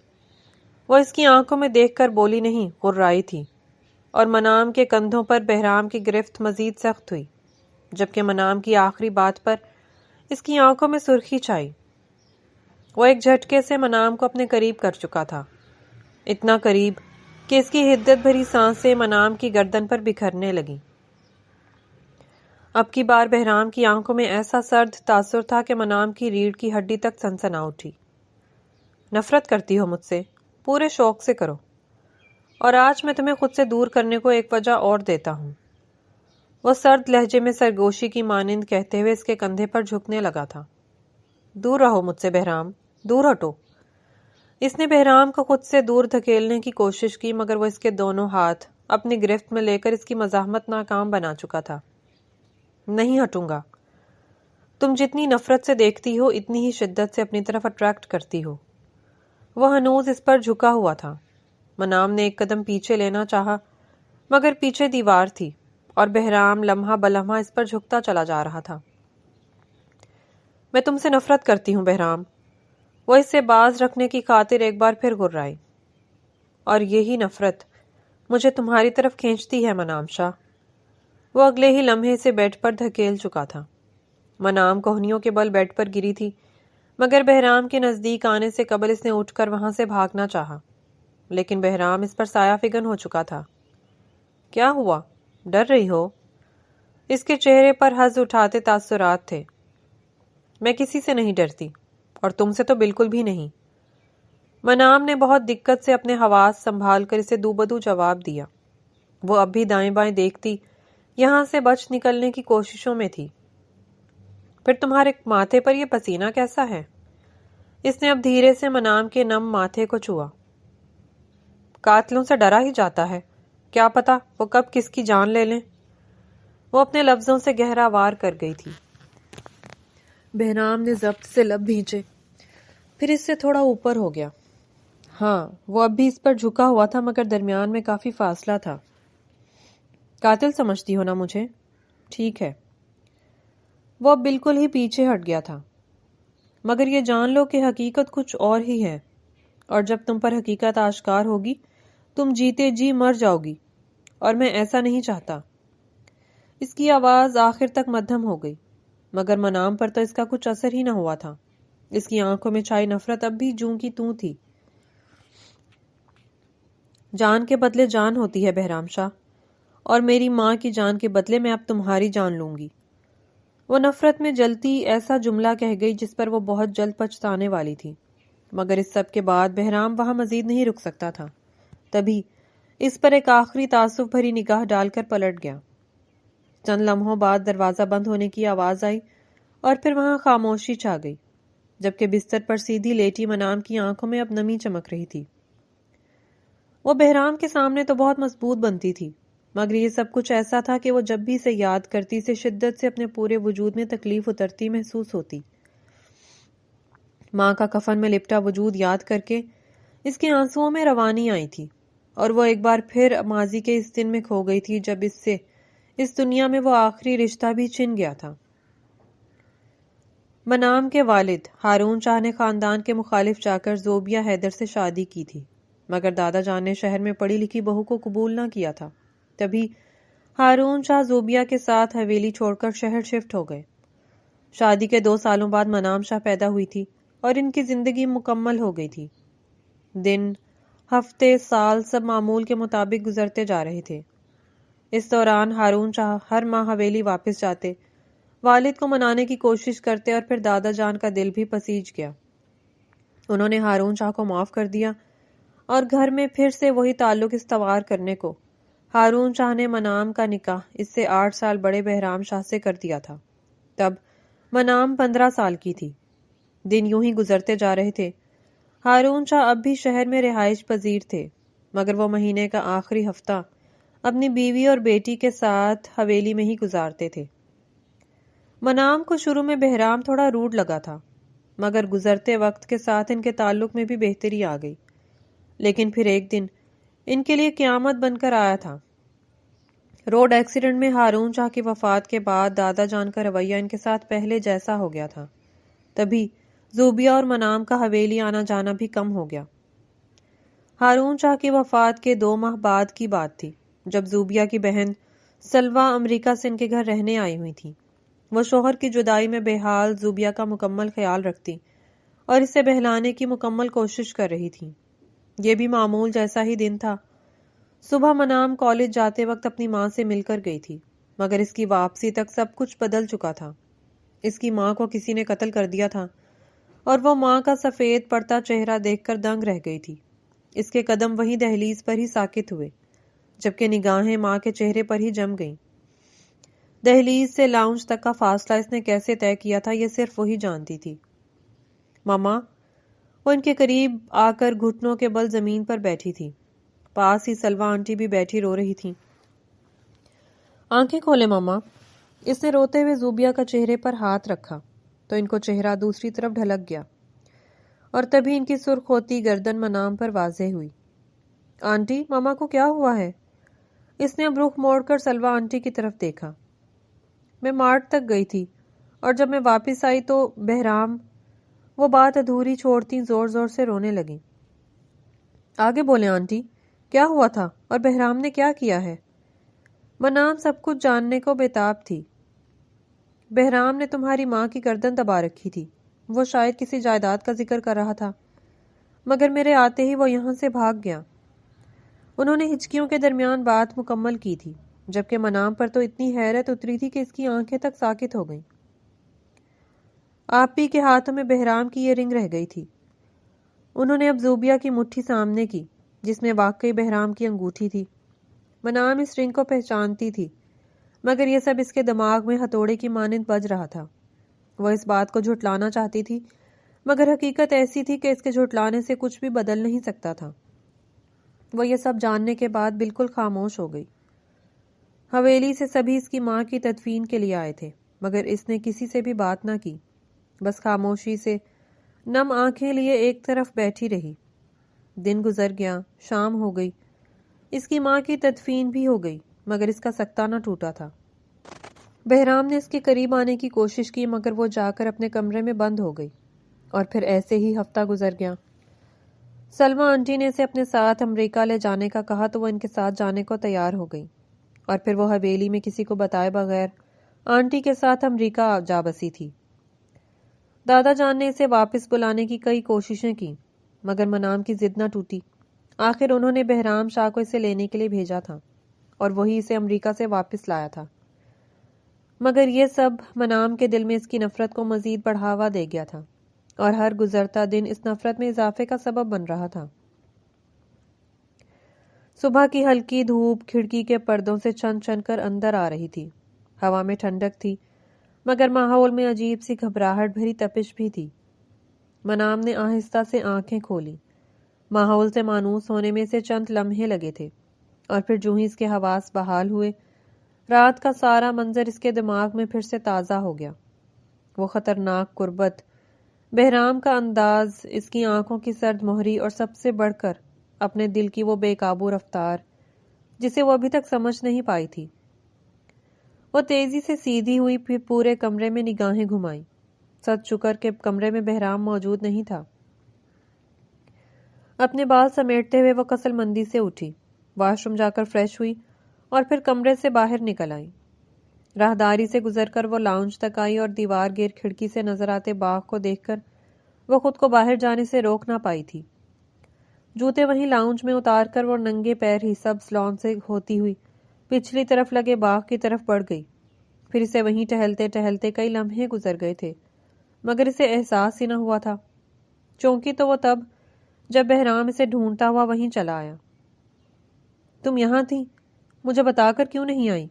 وہ اس کی آنکھوں میں دیکھ کر بولی نہیں، غرائی تھی، اور منام کے کندھوں پر بہرام کی گرفت مزید سخت ہوئی، جبکہ منام کی آخری بات پر اس کی آنکھوں میں سرخی چھائی۔ وہ ایک جھٹکے سے منام کو اپنے قریب کر چکا تھا، اتنا قریب کہ اس کی حدت بھری سانسیں منام کی گردن پر بکھرنے لگیں۔ اب کی بار بہرام کی آنکھوں میں ایسا سرد تاثر تھا کہ منام کی ریڑھ کی ہڈی تک سنسنا اٹھی۔ نفرت کرتی ہو مجھ سے؟ پورے شوق سے کرو، اور آج میں تمہیں خود سے دور کرنے کو ایک وجہ اور دیتا ہوں۔ وہ سرد لہجے میں سرگوشی کی مانند کہتے ہوئے اس کے کندھے پر جھکنے لگا تھا۔ دور رہو مجھ سے بہرام، دور ہٹو۔ اس نے بہرام کو خود سے دور دھکیلنے کی کوشش کی، مگر وہ اس کے دونوں ہاتھ اپنی گرفت میں لے کر اس کی مزاحمت ناکام بنا چکا تھا۔ نہیں ہٹوں گا۔ تم جتنی نفرت سے دیکھتی ہو اتنی ہی شدت سے اپنی طرف اٹریکٹ کرتی ہو۔ وہ ہنوز اس پر جھکا ہوا تھا۔ منام نے ایک قدم پیچھے لینا چاہا، مگر پیچھے دیوار تھی اور بہرام لمحہ بلمحہ اس پر جھکتا چلا جا رہا تھا۔ میں تم سے نفرت کرتی ہوں بہرام۔ وہ اس سے باز رکھنے کی خاطر ایک بار پھر گرائی۔ اور یہی نفرت مجھے تمہاری طرف کھینچتی ہے منام شاہ۔ وہ اگلے ہی لمحے سے بیڈ پر دھکیل چکا تھا۔ منام کوہنیوں کے بل بیڈ پر گری تھی، مگر بہرام کے نزدیک آنے سے قبل اس نے اٹھ کر وہاں سے بھاگنا چاہا، لیکن بہرام اس پر سایہ فگن ہو چکا تھا۔ کیا ہوا؟ ڈر رہی ہو؟ اس کے چہرے پر حز اٹھاتے تاثرات تھے۔ میں کسی سے نہیں ڈرتی، اور تم سے تو بالکل بھی نہیں۔ منام نے بہت دقت سے اپنے حواس سنبھال کر اسے دوبدو جواب دیا۔ وہ اب بھی دائیں بائیں دیکھتی یہاں سے بچ نکلنے کی کوششوں میں تھی۔ پھر تمہارے ماتھے پر یہ پسینہ کیسا ہے؟ اس نے اب دھیرے سے منام کے نم ماتھے کو چھوا۔ قاتلوں سے ڈرا ہی جاتا ہے، کیا پتا وہ کب کس کی جان لے لیں۔ وہ اپنے لفظوں سے گہرا وار کر گئی تھی۔ بہرام نے ضبط سے لب بھینچے، پھر اس سے تھوڑا اوپر ہو گیا۔ ہاں، وہ اب بھی اس پر جھکا ہوا تھا، مگر درمیان میں کافی فاصلہ تھا۔ قاتل سمجھتی ہو نا مجھے؟ ٹھیک ہے۔ وہ اب بالکل ہی پیچھے ہٹ گیا تھا۔ مگر یہ جان لو کہ حقیقت کچھ اور ہی ہے، اور جب تم پر حقیقت آشکار ہوگی تم جیتے جی مر جاؤ گی، اور میں ایسا نہیں چاہتا۔ اس کی آواز آخر تک مدھم ہو گئی، مگر منام پر تو اس کا کچھ اثر ہی نہ ہوا تھا۔ اس کی آنکھوں میں چھائی نفرت اب بھی جوں کی توں تھی۔ جان کے بدلے جان ہوتی ہے بہرام شاہ، اور میری ماں کی جان کے بدلے میں اب تمہاری جان لوں گی۔ وہ نفرت میں جلتی ایسا جملہ کہہ گئی جس پر وہ بہت جلد پچھتانے والی تھی، مگر اس سب کے بعد بہرام وہاں مزید نہیں رک سکتا تھا۔ تبھی اس پر ایک آخری تعصب بھری نگاہ ڈال کر پلٹ گیا۔ چند لمحوں بعد دروازہ بند ہونے کی آواز آئی اور پھر وہاں خاموشی چھا گئی، جبکہ بستر پر سیدھی لیٹی منام کی آنکھوں میں اب نمی چمک رہی تھی۔ وہ بہرام کے سامنے تو بہت مضبوط بنتی تھی، مگر یہ سب کچھ ایسا تھا کہ وہ جب بھی اسے یاد کرتی اسے شدت سے اپنے پورے وجود میں تکلیف اترتی محسوس ہوتی۔ ماں کا کفن میں لپٹا وجود یاد کر کے اس کے آنسوؤں میں روانی آئی تھی، اور وہ ایک بار پھر ماضی کے اس دن میں کھو گئی تھی جب اس سے اس دنیا میں وہ آخری رشتہ بھی چھن گیا تھا۔ منام کے والد ہارون شاہ نے خاندان کے مخالف جا کر زوبیہ حیدر سے شادی کی تھی، مگر دادا جان نے شہر میں پڑھی لکھی بہو کو قبول نہ کیا تھا۔ تبھی ہارون شاہ زوبیہ کے ساتھ حویلی چھوڑ کر شہر شفٹ ہو گئے۔ شادی کے 2 سالوں بعد منام شاہ پیدا ہوئی تھی اور ان کی زندگی مکمل ہو گئی تھی۔ دن، ہفتے، سال سب معمول کے مطابق گزرتے جا رہے تھے۔ اس دوران ہارون شاہ ہر ماہ حویلی واپس جاتے، والد کو منانے کی کوشش کرتے، اور پھر دادا جان کا دل بھی پسیج گیا۔ انہوں نے ہارون شاہ کو معاف کر دیا اور گھر میں پھر سے وہی تعلق استوار کرنے کو ہارون شاہ نے منام کا نکاح اس سے 8 سال بڑے بہرام شاہ سے کر دیا تھا۔ تب منام 15 سال کی تھی۔ دن یوں ہی گزرتے جا رہے تھے۔ ہارون شاہ اب بھی شہر میں رہائش پذیر تھے، مگر وہ مہینے کا آخری ہفتہ اپنی بیوی اور بیٹی کے ساتھ حویلی میں ہی گزارتے تھے۔ منام کو شروع میں بہرام تھوڑا روڈ لگا تھا، مگر گزرتے وقت کے ساتھ ان کے تعلق میں بھی بہتری آ گئی۔ لیکن پھر ایک دن ان کے لیے قیامت بن کر آیا تھا۔ روڈ ایکسیڈنٹ میں ہارون شاہ کی وفات کے بعد دادا جان کا رویہ ان کے ساتھ پہلے جیسا ہو گیا تھا۔ تبھی زوبیہ اور منام کا حویلی آنا جانا بھی کم ہو گیا۔ ہارون شاہ کی وفات کے 2 ماہ بعد کی بات تھی، جب زوبیہ کی بہن سلوہ امریکہ سے ان کے گھر رہنے آئی ہوئی تھی۔ وہ شوہر کی جدائی میں بے حال زوبیہ کا مکمل خیال رکھتی اور اسے بہلانے کی مکمل کوشش کر رہی تھی۔ یہ بھی معمول جیسا ہی دن تھا۔ صبح منام کالج جاتے وقت اپنی ماں سے مل کر گئی تھی، مگر اس کی واپسی تک سب کچھ بدل چکا تھا۔ اس کی ماں کو کسی نے قتل کر دیا تھا اور وہ ماں کا سفید پڑتا چہرہ دیکھ کر دنگ رہ گئی تھی۔ اس کے قدم وہیں دہلیز پر ہی ساکت ہوئے، جبکہ نگاہیں ماں کے چہرے پر ہی جم گئیں۔ دہلیز سے لاؤنج تک کا فاصلہ اس نے کیسے طے کیا تھا، یہ صرف وہی جانتی تھی۔ ماما، وہ ان کے قریب آ کر گھٹنوں کے بل زمین پر بیٹھی تھی۔ پاس ہی سلوہ آنٹی بھی بیٹھی رو رہی تھی۔ آنکھیں کھولے ماما۔ اس نے روتے ہوئے زوبیہ کا چہرے پر ہاتھ رکھا تو ان کو چہرہ دوسری طرف ڈھلک گیا اور تبھی ان کی سرخ ہوتی گردن منام پر واضح ہوئی۔ آنٹی، ماما کو کیا ہوا ہے؟ اس نے اب رخ موڑ کر سلوہ آنٹی کی طرف دیکھا۔ میں مارٹ تک گئی تھی اور جب میں واپس آئی تو بہرام، وہ بات ادھوری چھوڑتی زور زور سے رونے لگی۔ آگے بولے آنٹی، کیا ہوا تھا اور بہرام نے کیا کیا ہے؟ منام سب کچھ جاننے کو بےتاب تھی۔ بہرام نے تمہاری ماں کی گردن دبا رکھی تھی۔ وہ شاید کسی جائیداد کا ذکر کر رہا تھا، مگر میرے آتے ہی وہ یہاں سے بھاگ گیا۔ انہوں نے ہچکیوں کے درمیان بات مکمل کی تھی، جبکہ منام پر تو اتنی حیرت اتری تھی کہ اس کی آنکھیں تک ساکت ہو گئیں۔ آپی کے ہاتھوں میں بہرام کی یہ رنگ رہ گئی تھی۔ انہوں نے اب زوبیہ کی مٹھی سامنے کی، جس میں واقعی بہرام کی انگوٹھی تھی۔ منام اس رنگ کو پہچانتی تھی، مگر یہ سب اس کے دماغ میں ہتھوڑے کی مانند بج رہا تھا۔ وہ اس بات کو جھٹلانا چاہتی تھی، مگر حقیقت ایسی تھی کہ اس کے جھٹلانے سے کچھ بھی بدل نہیں سکتا تھا۔ وہ یہ سب جاننے کے بعد بالکل خاموش ہو گئی۔ حویلی سے سبھی اس کی ماں کی تدفین کے لیے آئے تھے، مگر اس نے کسی سے بھی بات نہ کی، بس خاموشی سے نم آنکھیں لیے ایک طرف بیٹھی رہی۔ دن گزر گیا، شام ہو گئی، اس کی ماں کی تدفین بھی ہو گئی، مگر اس کا سکتہ نہ ٹوٹا تھا۔ بہرام نے اس کے قریب آنے کی کوشش کی، مگر وہ جا کر اپنے کمرے میں بند ہو گئی، اور پھر ایسے ہی ہفتہ گزر گیا۔ سلوہ آنٹی نے اسے اپنے ساتھ امریکہ لے جانے کا کہا تو وہ ان کے ساتھ جانے کو تیار ہو گئی، اور پھر وہ حویلی میں کسی کو بتائے بغیر آنٹی کے ساتھ امریکہ جا بسی تھی۔ دادا جان نے اسے واپس بلانے کی کئی کوششیں کی، مگر منام کی ضد نہ ٹوٹی۔ آخر انہوں نے بہرام شاہ کو اسے لینے کے لیے بھیجا تھا اور وہی اسے امریکہ سے واپس لایا تھا، مگر یہ سب منام کے دل میں اس کی نفرت کو مزید بڑھاوا دے گیا تھا، اور ہر گزرتا دن اس نفرت میں اضافے کا سبب بن رہا تھا۔ صبح کی ہلکی دھوپ کھڑکی کے پردوں سے چھن چھن کر اندر آ رہی تھی۔ ہوا میں ٹھنڈک تھی، مگر ماحول میں عجیب سی گھبراہٹ بھری تپش بھی تھی۔ منام نے آہستہ سے آنکھیں کھولی۔ ماحول سے مانوس ہونے میں اسے چند لمحے لگے تھے، اور پھر جو ہی اس کے حواس بحال ہوئے، رات کا سارا منظر اس کے دماغ میں پھر سے تازہ ہو گیا۔ وہ خطرناک قربت، بہرام کا انداز، اس کی آنکھوں کی سرد مہری، اور سب سے بڑھ کر اپنے دل کی وہ بے قابو رفتار جسے وہ ابھی تک سمجھ نہیں پائی تھی۔ وہ تیزی سے سیدھی ہوئی، پھر پورے کمرے میں نگاہیں گھمائیں۔ سچ شکر کہ کمرے میں بہرام موجود نہیں تھا۔ اپنے بال سمیٹتے ہوئے وہ کسل مندی سے اٹھی، واش روم جا کر فریش ہوئی اور پھر کمرے سے باہر نکل آئی۔ راہداری سے گزر کر وہ لاؤنج تک آئی اور دیوار گیر کھڑکی سے نظر آتے باغ کو دیکھ کر وہ خود کو باہر جانے سے روک نہ پائی تھی۔ جوتے وہیں لاؤنج میں اتار کر وہ ننگے پیر ہی سبز لان سے ہوتی ہوئی پچھلی طرف لگے باغ کی طرف بڑھ گئی۔ پھر اسے وہیں ٹہلتے ٹہلتے کئی لمحے گزر گئے تھے، مگر اسے احساس ہی نہ ہوا تھا۔ چونکی تو وہ تب جب بہرام اسے ڈھونڈتا ہوا وہیں چلا آیا۔ تم یہاں تھی، مجھے بتا کر کیوں نہیں آئی؟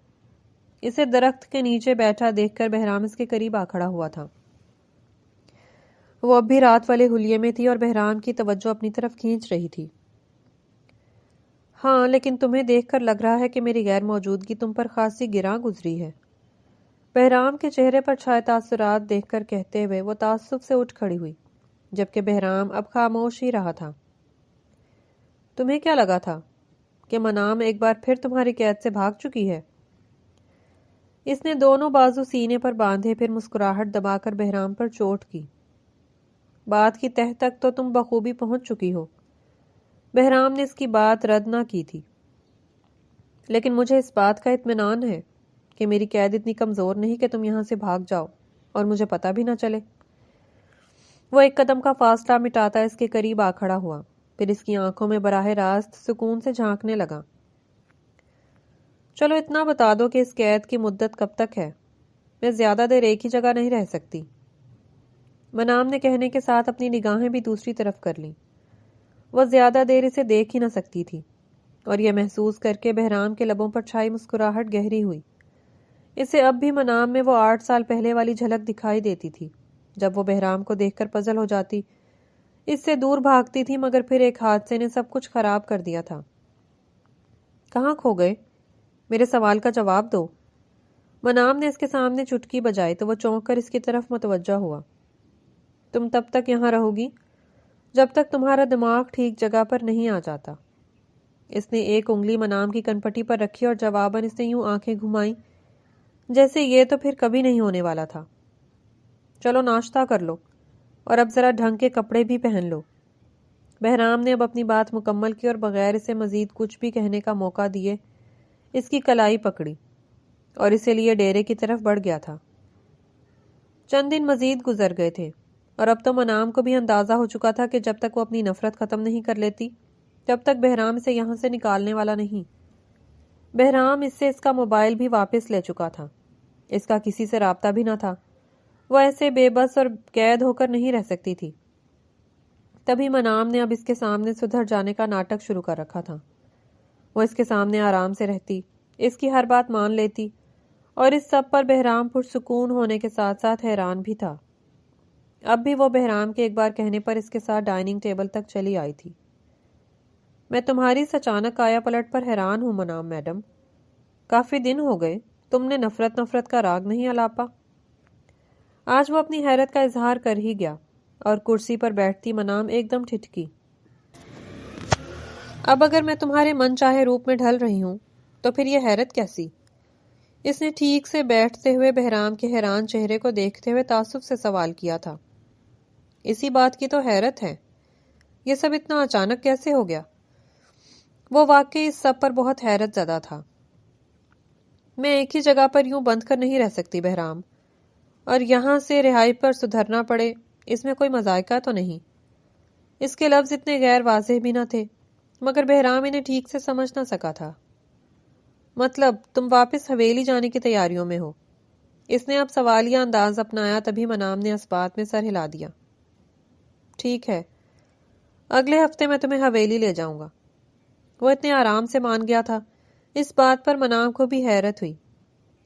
اسے درخت کے نیچے بیٹھا دیکھ کر بہرام اس کے قریب آ کھڑا ہوا تھا۔ وہ اب بھی رات والے حلیے میں تھی اور بہرام کی توجہ اپنی طرف کھینچ رہی تھی۔ ہاں، لیکن تمہیں دیکھ کر لگ رہا ہے کہ میری غیر موجودگی تم پر خاصی گراں گزری ہے، بہرام کے چہرے پر چھائے تاثرات دیکھ کر کہتے ہوئے وہ تعصب سے اٹھ کھڑی ہوئی، جبکہ بہرام اب خاموش ہی رہا تھا۔ تمہیں کیا لگا تھا کہ منام ایک بار پھر تمہاری قید سے بھاگ چکی ہے؟ اس نے دونوں بازو سینے پر باندھے، پھر مسکراہٹ دبا کر بہرام پر چوٹ کی۔ بات کی تہ تک تو تم بخوبی پہنچ چکی ہو۔ بہرام نے اس کی بات رد نہ کی تھی، لیکن مجھے اس بات کا اطمینان ہے کہ میری قید اتنی کمزور نہیں کہ تم یہاں سے بھاگ جاؤ اور مجھے پتہ بھی نہ چلے۔ وہ ایک قدم کا فاصلہ مٹاتا اس کے قریب آ کھڑا ہوا، پھر اس کی آنکھوں میں براہ راست سکون سے جھانکنے لگا۔ چلو اتنا بتا دو کہ اس قید کی مدت کب تک ہے؟ میں زیادہ دیر ایک ہی جگہ نہیں رہ سکتی۔ منام نے کہنے کے ساتھ اپنی نگاہیں بھی دوسری طرف کر لیں۔ وہ زیادہ دیر اسے دیکھ ہی نہ سکتی تھی، اور یہ محسوس کر کے بہرام کے لبوں پر چھائی مسکراہٹ گہری ہوئی۔ اسے اب بھی منام میں وہ 8 سال پہلے والی جھلک دکھائی دیتی تھی، جب وہ بہرام کو دیکھ کر پزل ہو جاتی، اس سے دور بھاگتی تھی، مگر پھر ایک حادثے نے سب کچھ خراب کر دیا تھا۔ کہاں کھو گئے؟ میرے سوال کا جواب دو۔ منام نے اس کے سامنے چٹکی بجائی تو وہ چونک کر اس کی طرف متوجہ ہوا۔ تم تب تک یہاں رہو گی جب تک تمہارا دماغ ٹھیک جگہ پر نہیں آ جاتا۔ اس نے ایک انگلی منام کی کنپٹی پر رکھی اور جواباً اس نے یوں آنکھیں گھمائیں جیسے یہ تو پھر کبھی نہیں ہونے والا تھا۔ چلو ناشتہ کر لو اور اب ذرا ڈھنگ کے کپڑے بھی پہن لو۔ بہرام نے اب اپنی بات مکمل کی اور بغیر اسے مزید کچھ بھی کہنے کا موقع دیے اس کی کلائی پکڑی اور اسے لیے ڈیرے کی طرف بڑھ گیا تھا۔ چند دن مزید گزر گئے تھے اور اب تو منام کو بھی اندازہ ہو چکا تھا کہ جب تک وہ اپنی نفرت ختم نہیں کر لیتی تب تک بہرام اسے یہاں سے نکالنے والا نہیں۔ بہرام اس سے اس کا موبائل بھی واپس لے چکا تھا، اس کا کسی سے رابطہ بھی نہ تھا۔ وہ ایسے بے بس اور قید ہو کر نہیں رہ سکتی تھی۔ تبھی منام نے اب اس کے سامنے سدھر جانے کا ناٹک شروع کر رکھا تھا۔ وہ اس کے سامنے آرام سے رہتی، اس کی ہر بات مان لیتی، اور اس سب پر بہرام پرسکون ہونے کے ساتھ ساتھ حیران بھی تھا۔ اب بھی وہ بہرام کے ایک بار کہنے پر اس کے ساتھ ڈائننگ ٹیبل تک چلی آئی تھی۔ میں تمہاری اس اچانک آیا پلٹ پر حیران ہوں منام میڈم۔ کافی دن ہو گئے، تم نے نفرت کا راگ نہیں الاپا۔ آج وہ اپنی حیرت کا اظہار کر ہی گیا اور کرسی پر بیٹھتی منام ایک دم ٹھٹکی۔ اب اگر میں تمہارے من چاہے روپ میں ڈھل رہی ہوں تو پھر یہ حیرت کیسی؟ اس نے ٹھیک سے بیٹھتے ہوئے بہرام کے حیران چہرے کو دیکھتے ہوئے تعصب سے سوال کیا تھا۔ اسی بات کی تو حیرت ہے، یہ سب اتنا اچانک کیسے ہو گیا؟ وہ واقعی اس سب پر بہت حیرت زدہ تھا۔ میں ایک ہی جگہ پر یوں بند کر نہیں رہ سکتی بہرام، اور یہاں سے رہائی پر سدھرنا پڑے اس میں کوئی مذائقہ تو نہیں۔ اس کے لفظ اتنے غیر واضح بھی نہ تھے، مگر بہرام انہیں ٹھیک سے سمجھ نہ سکا تھا۔ مطلب تم واپس حویلی جانے کی تیاریوں میں ہو؟ اس نے اب سوالیہ انداز اپنایا، تبھی منام نے اس بات میں سر ہلا دیا۔ ٹھیک ہے، اگلے ہفتے میں تمہیں حویلی لے جاؤں گا۔ وہ اتنے آرام سے مان گیا تھا، اس بات پر منام کو بھی حیرت ہوئی،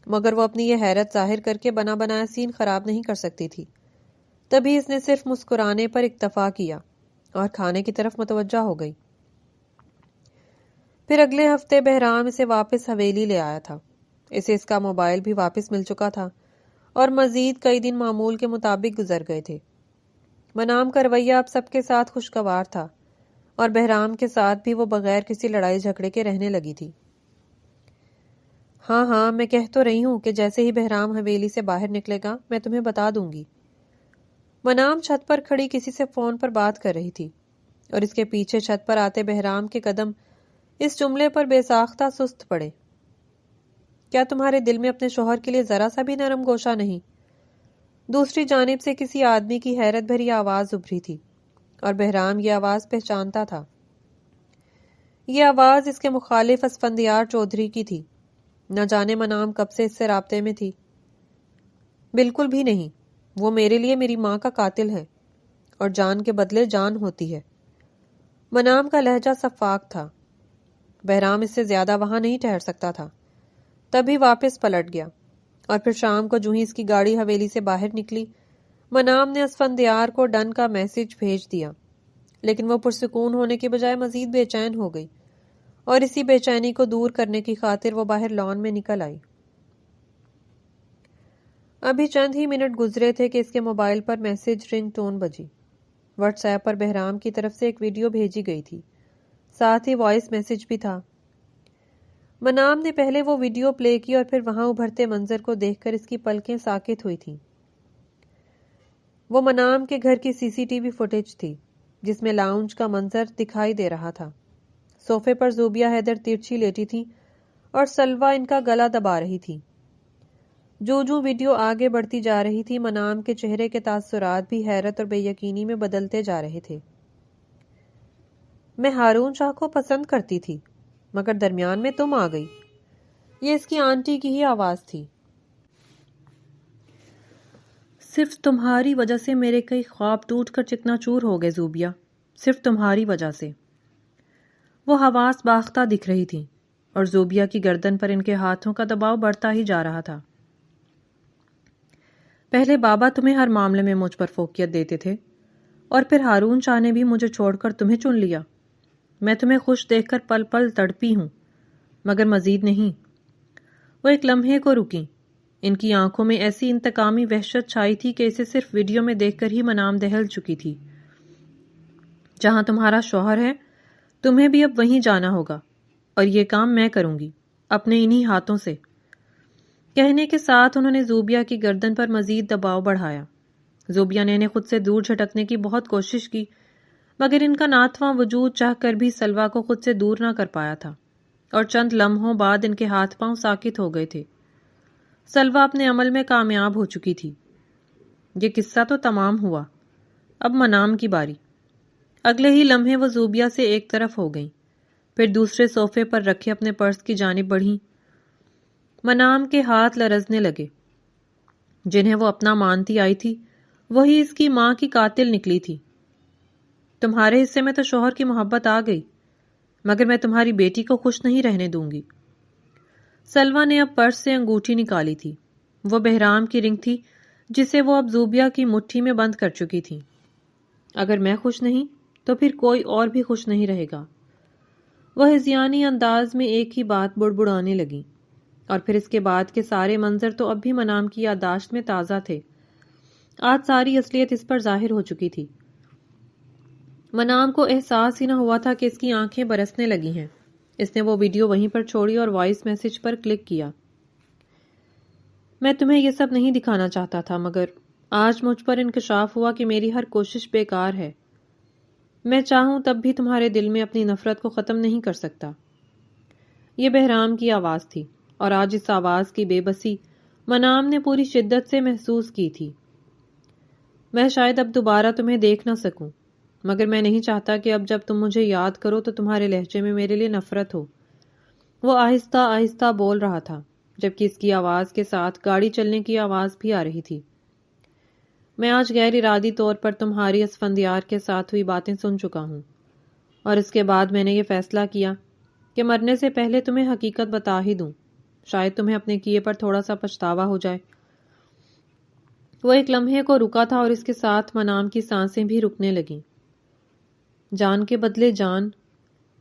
مگر وہ اپنی یہ حیرت ظاہر کر کے بنا بنایا سین خراب نہیں کر سکتی تھی۔ تبھی اس نے صرف مسکرانے پر اکتفا کیا اور کھانے کی طرف متوجہ ہو گئی۔ پھر اگلے ہفتے بہرام اسے واپس حویلی لے آیا تھا۔ اسے اس کا موبائل بھی واپس مل چکا تھا اور مزید کئی دن معمول کے مطابق گزر گئے تھے۔ منام کا رویہ اب سب کے ساتھ خوشگوار تھا اور بہرام کے ساتھ بھی وہ بغیر کسی لڑائی جھگڑے کے رہنے لگی تھی۔ ہاں ہاں، میں کہہ تو رہی ہوں کہ جیسے ہی بہرام حویلی سے باہر نکلے گا میں تمہیں بتا دوں گی۔ منام چھت پر کھڑی کسی سے فون پر بات کر رہی تھی اور اس کے پیچھے چھت پر آتے بہرام کے قدم اس جملے پر بے ساختہ سست پڑے۔ کیا تمہارے دل میں اپنے شوہر کے لیے ذرا سا بھی نرم گوشہ نہیں؟ دوسری جانب سے کسی آدمی کی حیرت بھری آواز ابھری تھی اور بہرام یہ آواز پہچانتا تھا۔ یہ آواز اس کے مخالف اسفندیار چودھری کی تھی۔ نہ جانے منام کب سے اس سے رابطے میں تھی۔ بالکل بھی نہیں، وہ میرے لیے میری ماں کا قاتل ہے اور جان کے بدلے جان ہوتی ہے۔ منام کا لہجہ سفاک تھا۔ بہرام اس سے زیادہ وہاں نہیں ٹھہر سکتا تھا، تبھی واپس پلٹ گیا، اور پھر شام کو جو ہی اس کی گاڑی حویلی سے باہر نکلی، منام نے اسفندیار کو ڈن کا میسج بھیج دیا، لیکن وہ پرسکون ہونے کے بجائے مزید بے چین ہو گئی، اور اسی بے چینی کو دور کرنے کی خاطر وہ باہر لان میں نکل آئی۔ ابھی چند ہی منٹ گزرے تھے کہ اس کے موبائل پر میسج رنگ ٹون بجی۔ واٹس ایپ پر بہرام کی طرف سے ایک ویڈیو بھیجی گئی تھی، ساتھ ہی وائس میسج بھی تھا۔ منام نے پہلے وہ ویڈیو پلے کی اور پھر وہاں ابھرتے منظر کو دیکھ کر اس کی پلکیں ساکت ہوئی تھیں۔ وہ منام کے گھر کی سی سی ٹی وی فوٹیج تھی جس میں لاؤنج کا منظر دکھائی دے رہا تھا۔ صوفے پر زوبیہ حیدر ترچھی لیٹی تھی اور سلوہ ان کا گلا دبا رہی تھی۔ جو ویڈیو آگے بڑھتی جا رہی تھی منام کے چہرے کے تاثرات بھی حیرت اور بے یقینی میں بدلتے جا رہے تھے۔ میں ہارون شاہ کو پسند کرتی تھی مگر درمیان میں تم آ گئی۔ یہ اس کی آنٹی کی ہی آواز تھی۔ صرف تمہاری وجہ سے میرے کئی خواب ٹوٹ کر چکنا چور ہو گئے زوبیہ، صرف تمہاری وجہ سے۔ وہ حواس باختہ دکھ رہی تھی اور زوبیہ کی گردن پر ان کے ہاتھوں کا دباؤ بڑھتا ہی جا رہا تھا۔ پہلے بابا تمہیں ہر معاملے میں مجھ پر فوقیت دیتے تھے اور پھر ہارون شاہ نے بھی مجھے چھوڑ کر تمہیں چن لیا۔ میں تمہیں خوش دیکھ کر پل پل تڑپی ہوں مگر مزید نہیں۔ وہ ایک لمحے کو رکی۔ ان کی آنکھوں میں ایسی انتقامی وحشت چھائی تھی کہ اسے صرف ویڈیو میں دیکھ کر ہی منام دہل چکی تھی۔ جہاں تمہارا شوہر ہے تمہیں بھی اب وہیں جانا ہوگا اور یہ کام میں کروں گی اپنے انہی ہاتھوں سے۔ کہنے کے ساتھ انہوں نے زوبیہ کی گردن پر مزید دباؤ بڑھایا۔ زوبیہ نے انہیں خود سے دور جھٹکنے کی بہت کوشش کی مگر ان کا ناتواں وجود چاہ کر بھی سلوہ کو خود سے دور نہ کر پایا تھا اور چند لمحوں بعد ان کے ہاتھ پاؤں ساکت ہو گئے تھے۔ سلوہ اپنے عمل میں کامیاب ہو چکی تھی۔ یہ قصہ تو تمام ہوا، اب منام کی باری۔ اگلے ہی لمحے وہ زوبیہ سے ایک طرف ہو گئیں، پھر دوسرے صوفے پر رکھے اپنے پرس کی جانب بڑھیں۔ منام کے ہاتھ لرزنے لگے۔ جنہیں وہ اپنا مانتی آئی تھی وہی اس کی ماں کی قاتل نکلی تھی۔ تمہارے حصے میں تو شوہر کی محبت آ گئی مگر میں تمہاری بیٹی کو خوش نہیں رہنے دوں گی۔ سلوہ نے اب پرس سے انگوٹھی نکالی تھی۔ وہ بہرام کی رنگ تھی جسے وہ اب زوبیہ کی مٹھی میں بند کر چکی تھی۔ اگر میں خوش نہیں تو پھر کوئی اور بھی خوش نہیں رہے گا۔ وہ ہذیانی انداز میں ایک ہی بات بڑبڑانے لگی اور پھر اس کے بعد کے سارے منظر تو اب بھی منام کی یادداشت میں تازہ تھے۔ آج ساری اصلیت اس پر ظاہر ہو چکی تھی۔ منام کو احساس ہی نہ ہوا تھا کہ اس کی آنکھیں برسنے لگی ہیں۔ اس نے وہ ویڈیو وہیں پر چھوڑی اور وائس میسج پر کلک کیا۔ میں تمہیں یہ سب نہیں دکھانا چاہتا تھا مگر آج مجھ پر انکشاف ہوا کہ میری ہر کوشش بیکار ہے۔ میں چاہوں تب بھی تمہارے دل میں اپنی نفرت کو ختم نہیں کر سکتا۔ یہ بہرام کی آواز تھی اور آج اس آواز کی بے بسی منام نے پوری شدت سے محسوس کی تھی۔ میں شاید اب دوبارہ تمہیں دیکھ نہ سکوں مگر میں نہیں چاہتا کہ اب جب تم مجھے یاد کرو تو تمہارے لہجے میں میرے لیے نفرت ہو۔ وہ آہستہ آہستہ بول رہا تھا جبکہ اس کی آواز کے ساتھ گاڑی چلنے کی آواز بھی آ رہی تھی۔ میں آج غیر ارادی طور پر تمہاری اسفندیار کے ساتھ ہوئی باتیں سن چکا ہوں اور اس کے بعد میں نے یہ فیصلہ کیا کہ مرنے سے پہلے تمہیں حقیقت بتا ہی دوں، شاید تمہیں اپنے کیے پر تھوڑا سا پچھتاوا ہو جائے۔ وہ ایک لمحے کو رکا تھا اور اس کے ساتھ منام کی سانسیں بھی رکنے لگیں۔ جان کے بدلے جان۔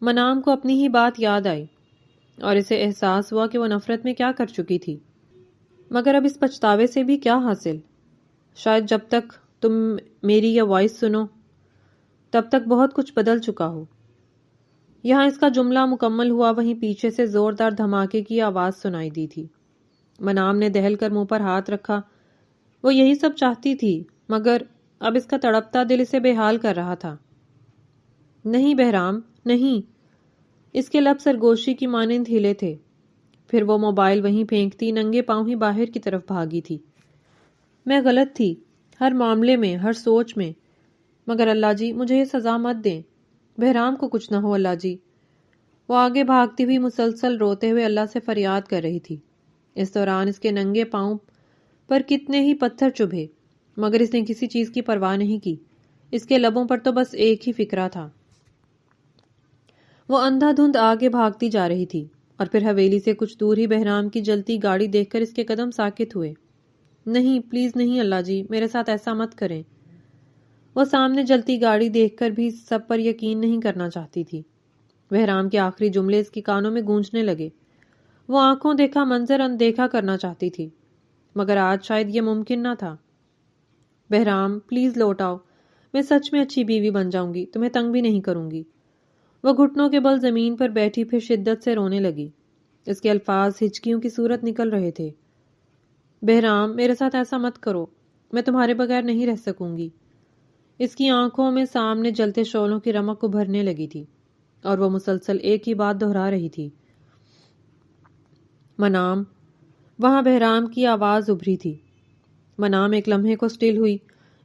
منام کو اپنی ہی بات یاد آئی اور اسے احساس ہوا کہ وہ نفرت میں کیا کر چکی تھی مگر اب اس پچھتاوے سے بھی کیا حاصل؟ شاید جب تک تم میری یہ وائس سنو تب تک بہت کچھ بدل چکا ہو۔ یہاں اس کا جملہ مکمل ہوا وہیں پیچھے سے زوردار دھماکے کی آواز سنائی دی تھی۔ منام نے دہل کر منہ پر ہاتھ رکھا۔ وہ یہی سب چاہتی تھی مگر اب اس کا تڑپتا دل اسے بے حال کر رہا تھا۔ نہیں بہرام، نہیں۔ اس کے لب سرگوشی کی مانند ہلے تھے۔ پھر وہ موبائل وہیں پھینکتی ننگے پاؤں ہی باہر کی طرف بھاگی تھی۔ میں غلط تھی ہر معاملے میں، ہر سوچ میں، مگر اللہ جی مجھے یہ سزا مت دیں۔ بہرام کو کچھ نہ ہو اللہ جی۔ وہ آگے بھاگتی ہوئی مسلسل روتے ہوئے اللہ سے فریاد کر رہی تھی۔ اس دوران اس کے ننگے پاؤں پر کتنے ہی پتھر چبھے مگر اس نے کسی چیز کی پرواہ نہیں کی۔ اس کے لبوں پر تو بس ایک ہی فکرہ تھا۔ وہ اندھا دھند آگے بھاگتی جا رہی تھی اور پھر حویلی سے کچھ دور ہی بہرام کی جلتی گاڑی دیکھ کر اس کے قدم ساکت ہوئے۔ نہیں، پلیز نہیں اللہ جی، میرے ساتھ ایسا مت کریں۔ وہ سامنے جلتی گاڑی دیکھ کر بھی سب پر یقین نہیں کرنا چاہتی تھی۔ بہرام کے آخری جملے اس کی کانوں میں گونجنے لگے۔ وہ آنکھوں دیکھا منظر اندیکھا کرنا چاہتی تھی مگر آج شاید یہ ممکن نہ تھا۔ بہرام پلیز لوٹ آؤ، میں سچ میں اچھی بیوی بن جاؤں گی، تمہیں تنگ بھی نہیں کروں گی۔ وہ گھٹنوں کے بل زمین پر بیٹھی پھر شدت سے رونے لگی۔ اس کے الفاظ ہچکیوں کی صورت نکل رہے تھے۔ بہرام، میرے ساتھ ایسا مت کرو، میں تمہارے بغیر نہیں رہ سکوں گی۔ اس کی آنکھوں میں سامنے جلتے شعلوں کی رمق ابھرنے لگی تھی اور وہ مسلسل ایک ہی بات دہرا رہی تھی۔ منام۔ وہاں بہرام کی آواز ابھری تھی۔ منام ایک لمحے کو سٹل ہوئی،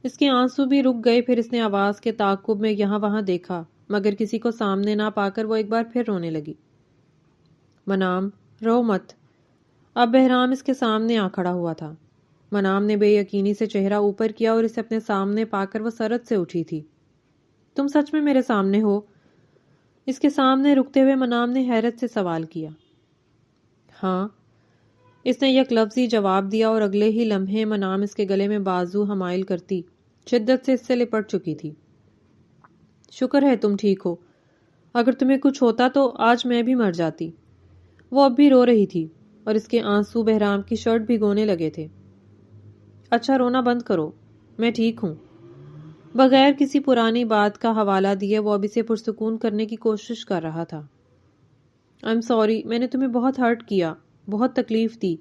اس کے آنسو بھی رک گئے، پھر اس نے آواز کے تعاقب میں یہاں وہاں دیکھا، مگر کسی کو سامنے نہ پا کر وہ ایک بار پھر رونے لگی۔ منام، رو مت۔ اب بہرام اس کے سامنے آ کھڑا ہوا تھا۔ منام نے بے یقینی سے چہرہ اوپر کیا اور اسے اپنے سامنے پا کر وہ سرد سے اٹھی تھی۔ تم سچ میں میرے سامنے ہو؟ اس کے سامنے رکتے ہوئے منام نے حیرت سے سوال کیا۔ ہاں، اس نے یک لفظی جواب دیا اور اگلے ہی لمحے منام اس کے گلے میں بازو حمائل کرتی شدت سے اس سے لپٹ چکی تھی۔ شکر ہے تم ٹھیک ہو، اگر تمہیں کچھ ہوتا تو آج میں بھی مر جاتی۔ وہ اب بھی رو رہی تھی اور اس کے آنسو بہرام کی شرٹ بھگونے لگے تھے۔ اچھا رونا بند کرو، میں ٹھیک ہوں۔ بغیر کسی پرانی بات کا حوالہ دیے وہ اب اسے پرسکون کرنے کی کوشش کر رہا تھا۔ I'm sorry، میں نے تمہیں بہت ہرٹ کیا، بہت تکلیف دی۔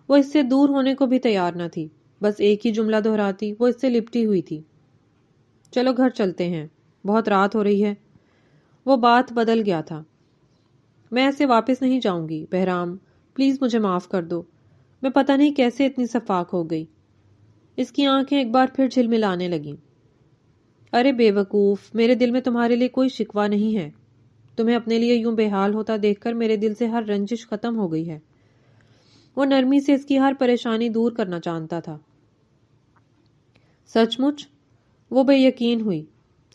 وہ اس سے دور ہونے کو بھی تیار نہ تھی، بس ایک ہی جملہ دہراتی وہ اس سے لپٹی ہوئی تھی۔ چلو گھر چلتے ہیں، بہت رات ہو رہی ہے۔ وہ بات بدل گیا تھا۔ میں ایسے واپس نہیں جاؤں گی بہرام، پلیز مجھے معاف کر دو، میں پتہ نہیں کیسے اتنی شفاق ہو گئی۔ اس کی آنکھیں ایک بار پھر جھلملانے لگیں۔ ارے بے وقوف، میرے دل میں تمہارے لیے کوئی شکوہ نہیں ہے۔ تمہیں اپنے لیے یوں بے حال ہوتا دیکھ کر میرے دل سے ہر رنجش ختم ہو گئی ہے۔ وہ نرمی سے اس کی ہر پریشانی دور کرنا چاہتا تھا۔ سچ مچ؟ وہ بے یقین ہوئی۔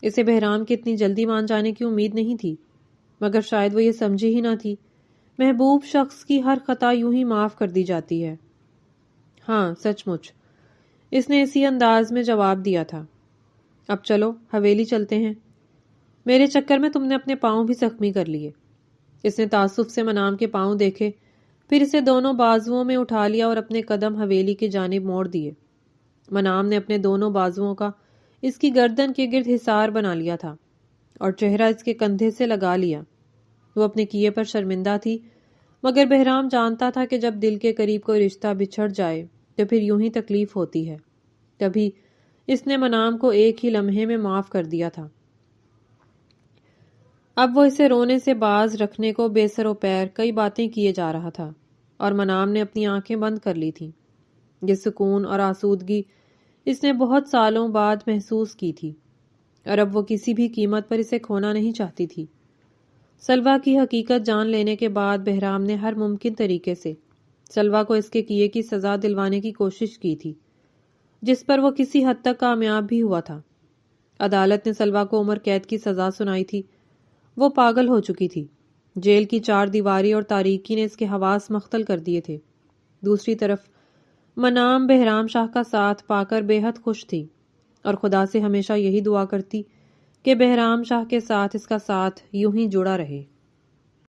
اسے بہرام کی اتنی جلدی مان جانے کی امید نہیں تھی، مگر شاید وہ یہ سمجھی ہی نہ تھی۔ محبوب شخص کی ہر خطا یوں ہی معاف کر دی جاتی ہے۔ ہاں سچ مچ، اس نے اسی انداز میں جواب دیا تھا۔ اب چلو حویلی چلتے ہیں، میرے چکر میں تم نے اپنے پاؤں بھی زخمی کر لیے۔ اس نے تعصب سے منام کے پاؤں دیکھے، پھر اسے دونوں بازوؤں میں اٹھا لیا اور اپنے قدم حویلی کی جانب موڑ دیے۔ منام نے اپنے دونوں بازوؤں کا اس کی گردن کے گرد حصار بنا لیا تھا اور چہرہ اس کے کندھے سے لگا لیا۔ وہ اپنے کیے پر شرمندہ تھی، مگر بہرام جانتا تھا کہ جب دل کے قریب کوئی رشتہ بچھڑ جائے تو پھر یوں ہی تکلیف ہوتی ہے۔ تبھی اس نے منام کو ایک ہی لمحے میں معاف کر دیا تھا۔ اب وہ اسے رونے سے باز رکھنے کو بے سر و پیر کئی باتیں کیے جا رہا تھا اور منام نے اپنی آنکھیں بند کر لی تھیں۔ یہ سکون اور آسودگی اس نے بہت سالوں بعد محسوس کی تھی اور اب وہ کسی بھی قیمت پر اسے کھونا نہیں چاہتی تھی۔ سلویٰ کی حقیقت جان لینے کے بعد بہرام نے ہر ممکن طریقے سے سلویٰ کو اس کے کیے کی سزا دلوانے کی کوشش کی تھی، جس پر وہ کسی حد تک کامیاب بھی ہوا تھا۔ عدالت نے سلویٰ کو عمر قید کی سزا سنائی تھی۔ وہ پاگل ہو چکی تھی۔ جیل کی چار دیواری اور تاریکی نے اس کے حواس مختل کر دیے تھے۔ دوسری طرف منام بہرام شاہ کا ساتھ پا کر بے حد خوش تھی اور خدا سے ہمیشہ یہی دعا کرتی کہ بہرام شاہ کے ساتھ اس کا ساتھ یوں ہی جڑا رہے۔